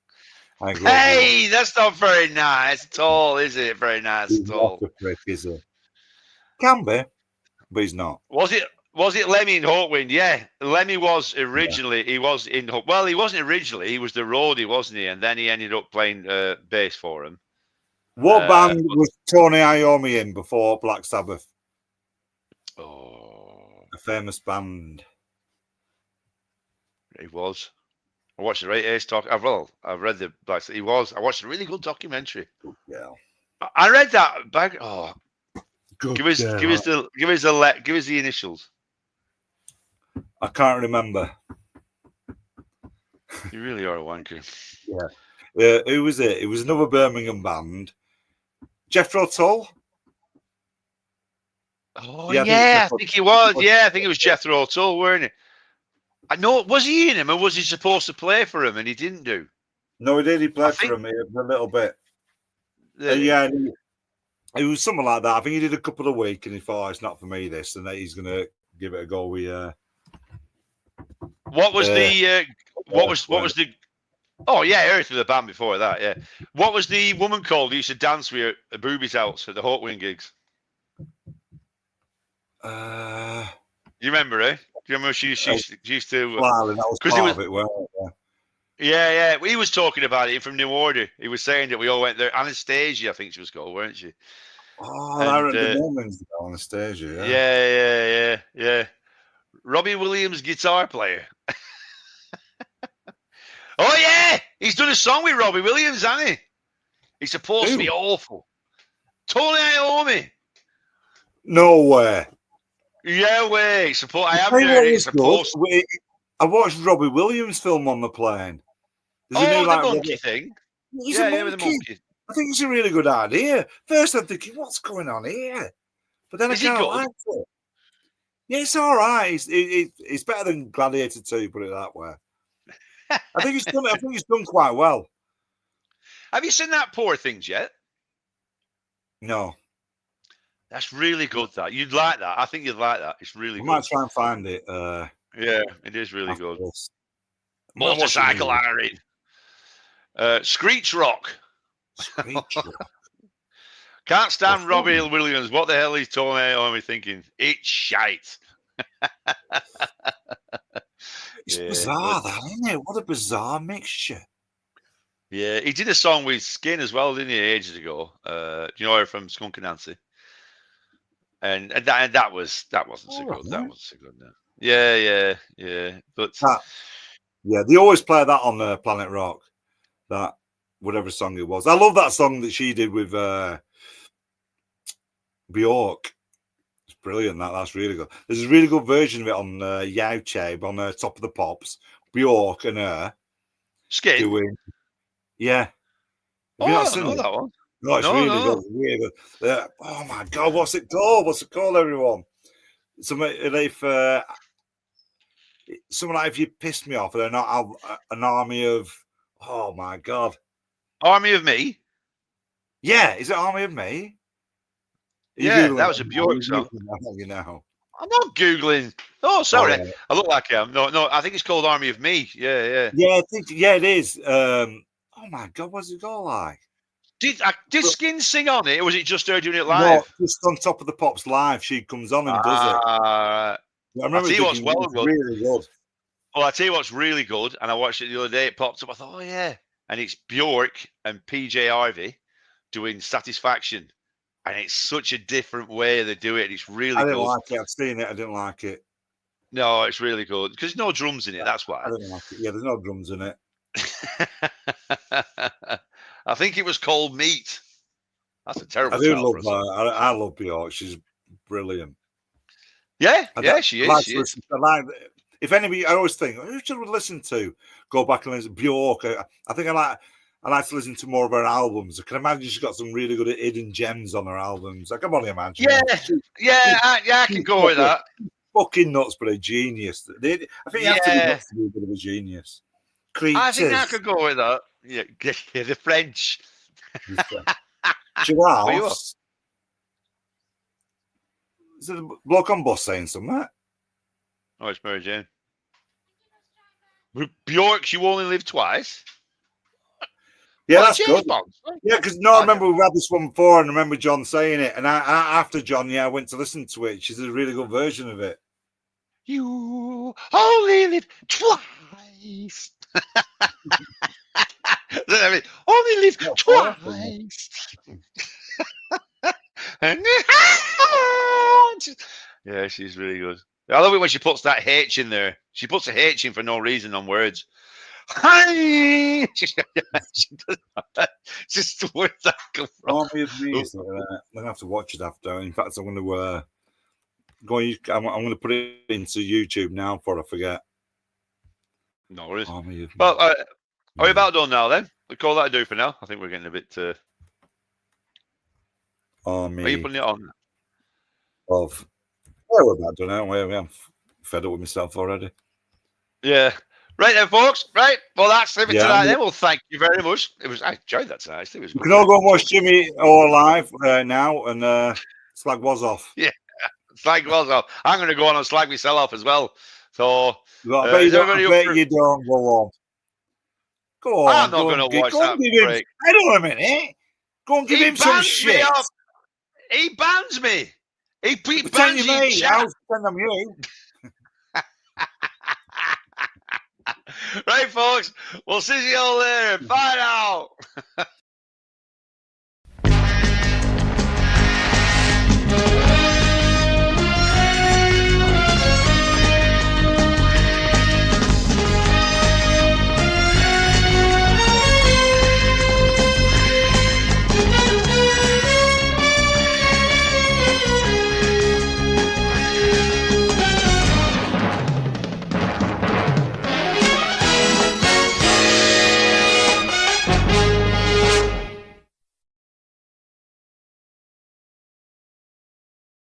Hey, that's not very nice at all, is it? Very nice at all. Not a prick, is he? Can be, but he's not. Was it Lemmy in Hawkwind? Yeah, Lemmy was originally. Yeah. He was in. Well, he wasn't originally. He was the roadie, wasn't he? And then he ended up playing bass for him. What band was Tony Iommi in before Black Sabbath? Oh, a famous band. He was. I watched the Right Ace talk. I've read the Black. He was. I watched a really good documentary. Yeah. I read that back. Oh, give us the initials. I can't remember. You really are a wanker. Yeah. Who was it? It was another Birmingham band. Jethro Tull. Oh yeah, I think he was. Yeah, I think it was Jethro Tull, weren't it? I know. Was he in him, or was he supposed to play for him and he didn't do? No, he did. He played for him a little bit. Yeah, It was something like that. I think he did a couple of weeks and he thought, it's not for me, this, and then he's going to give it a go with... What was the... what was the... Oh, yeah, Earth with the band before that, yeah. What was the woman called who used to dance with her boobies out at the Hawkwind gigs? You remember, eh? Do you remember she used to... Well, that was part of it, well, yeah. He was talking about it from New Order. He was saying that we all went there. Anastasia, I think she was called, weren't she? Oh, I remember the woman's Anastasia, Yeah. Robbie Williams, guitar player. Oh, yeah! He's done a song with Robbie Williams, hasn't he? He's supposed to be awful. Tony Iommi. No way. Yeah, way. I haven't heard it. I watched Robbie Williams film on the plane. The monkey thing. Yeah, with the monkey. I think it's a really good idea. First, I'm thinking, what's going on here? But then I kind of liked it. Yeah, it's all right. It's better than Gladiator 2, put it that way. I think it's done quite well. Have you seen that Poor Things yet? No. That's really good. That you'd like that. I think you'd like that. It's really good. I might try and find it. Yeah, it is really good. Motorcycle Irene. Screech Rock. Can't stand Robbie Williams. What the hell is Tony Iommi thinking? It's shite. It's bizarre, that, isn't it? What a bizarre mixture. Yeah, he did a song with Skin as well, didn't he, ages ago? You know her from Skunk Anansie? And that wasn't so good. That wasn't so good. No. Yeah. But they always play that on Planet Rock. That whatever song it was. I love that song that she did with Bjork. It's brilliant. That's really good. There's a really good version of it on YouTube on Top of the Pops. Bjork and her Skin. Doing, yeah. I don't know that one. No, it's really good. Really good. Oh my God, what's it called? What's it called, everyone? Someone like if you pissed me off, they're not an army of. Oh my God, Army of Me. Yeah, is it Army of Me? Yeah, that was a Bjork song. You know. I'm not Googling. Oh, sorry. Oh, yeah. I look like I am. No, I think it's called Army of Me. Yeah. Yeah, it is. Oh my God, what's it called like? Did Skin sing on it, or was it just her doing it live? No, just on Top of the Pops live. She comes on and does it. I remember I'll tell you what's good. Really good. Well, I'll tell you what's really good, and I watched it the other day. It popped up. I thought, oh yeah, and it's Bjork and PJ Harvey doing Satisfaction, and it's such a different way they do it. It's really good. I didn't like it. I've seen it. I didn't like it. No, it's really good because there's no drums in it. That's why. I didn't like it. Yeah, there's no drums in it. I think it was called Meat. That's a terrible. I love Bjork. She's brilliant. Yeah, she is. If anybody, I always think, who should we listen to? Go back and listen to Bjork. I think I like to listen to more of her albums. I can imagine she's got some really good hidden gems on her albums. I can only imagine. I can go with that. Fucking nuts, but a genius. I think you have to be a bit of a genius. Creatures. I think I could go with that. Yeah, the French. Giraffes. Is it a bloke on bus saying something? Oh, it's Mary Jane. Bjork, You Only Live Twice. Yeah, that's good. Yeah, because I remember we've had this one before, and I remember John saying it. And after John, I went to listen to it. She's a really good version of it. You only live twice. Only live twice. Yeah, she's really good. I love it when she puts that H in there. She puts a H in for no reason on words. Hi. Just the words that come from. I'm gonna have to watch it after. In fact, I'm gonna I'm gonna put it into YouTube now before I forget. No worries. Well, are we about done now then? We call that a do for now. I think we're getting a bit. Are you putting it on? We're about done now. I'm fed up with myself already. Yeah. Right then, folks. Right. Well, that's it for Yeah. tonight then. Well, thank you very much. I enjoyed that tonight. Actually. It was You good. can all go and watch Jimmy O live now, and Slag was off. Yeah. Slag was off. I'm going to go on and slag myself off as well. So, I bet you don't go on. Go on. I'm not going to watch that break. Hang on a minute. Go and give him some shit. He bans me. He pretend bans me. I'll send them you. Right, folks. We'll see you all later. Bye now.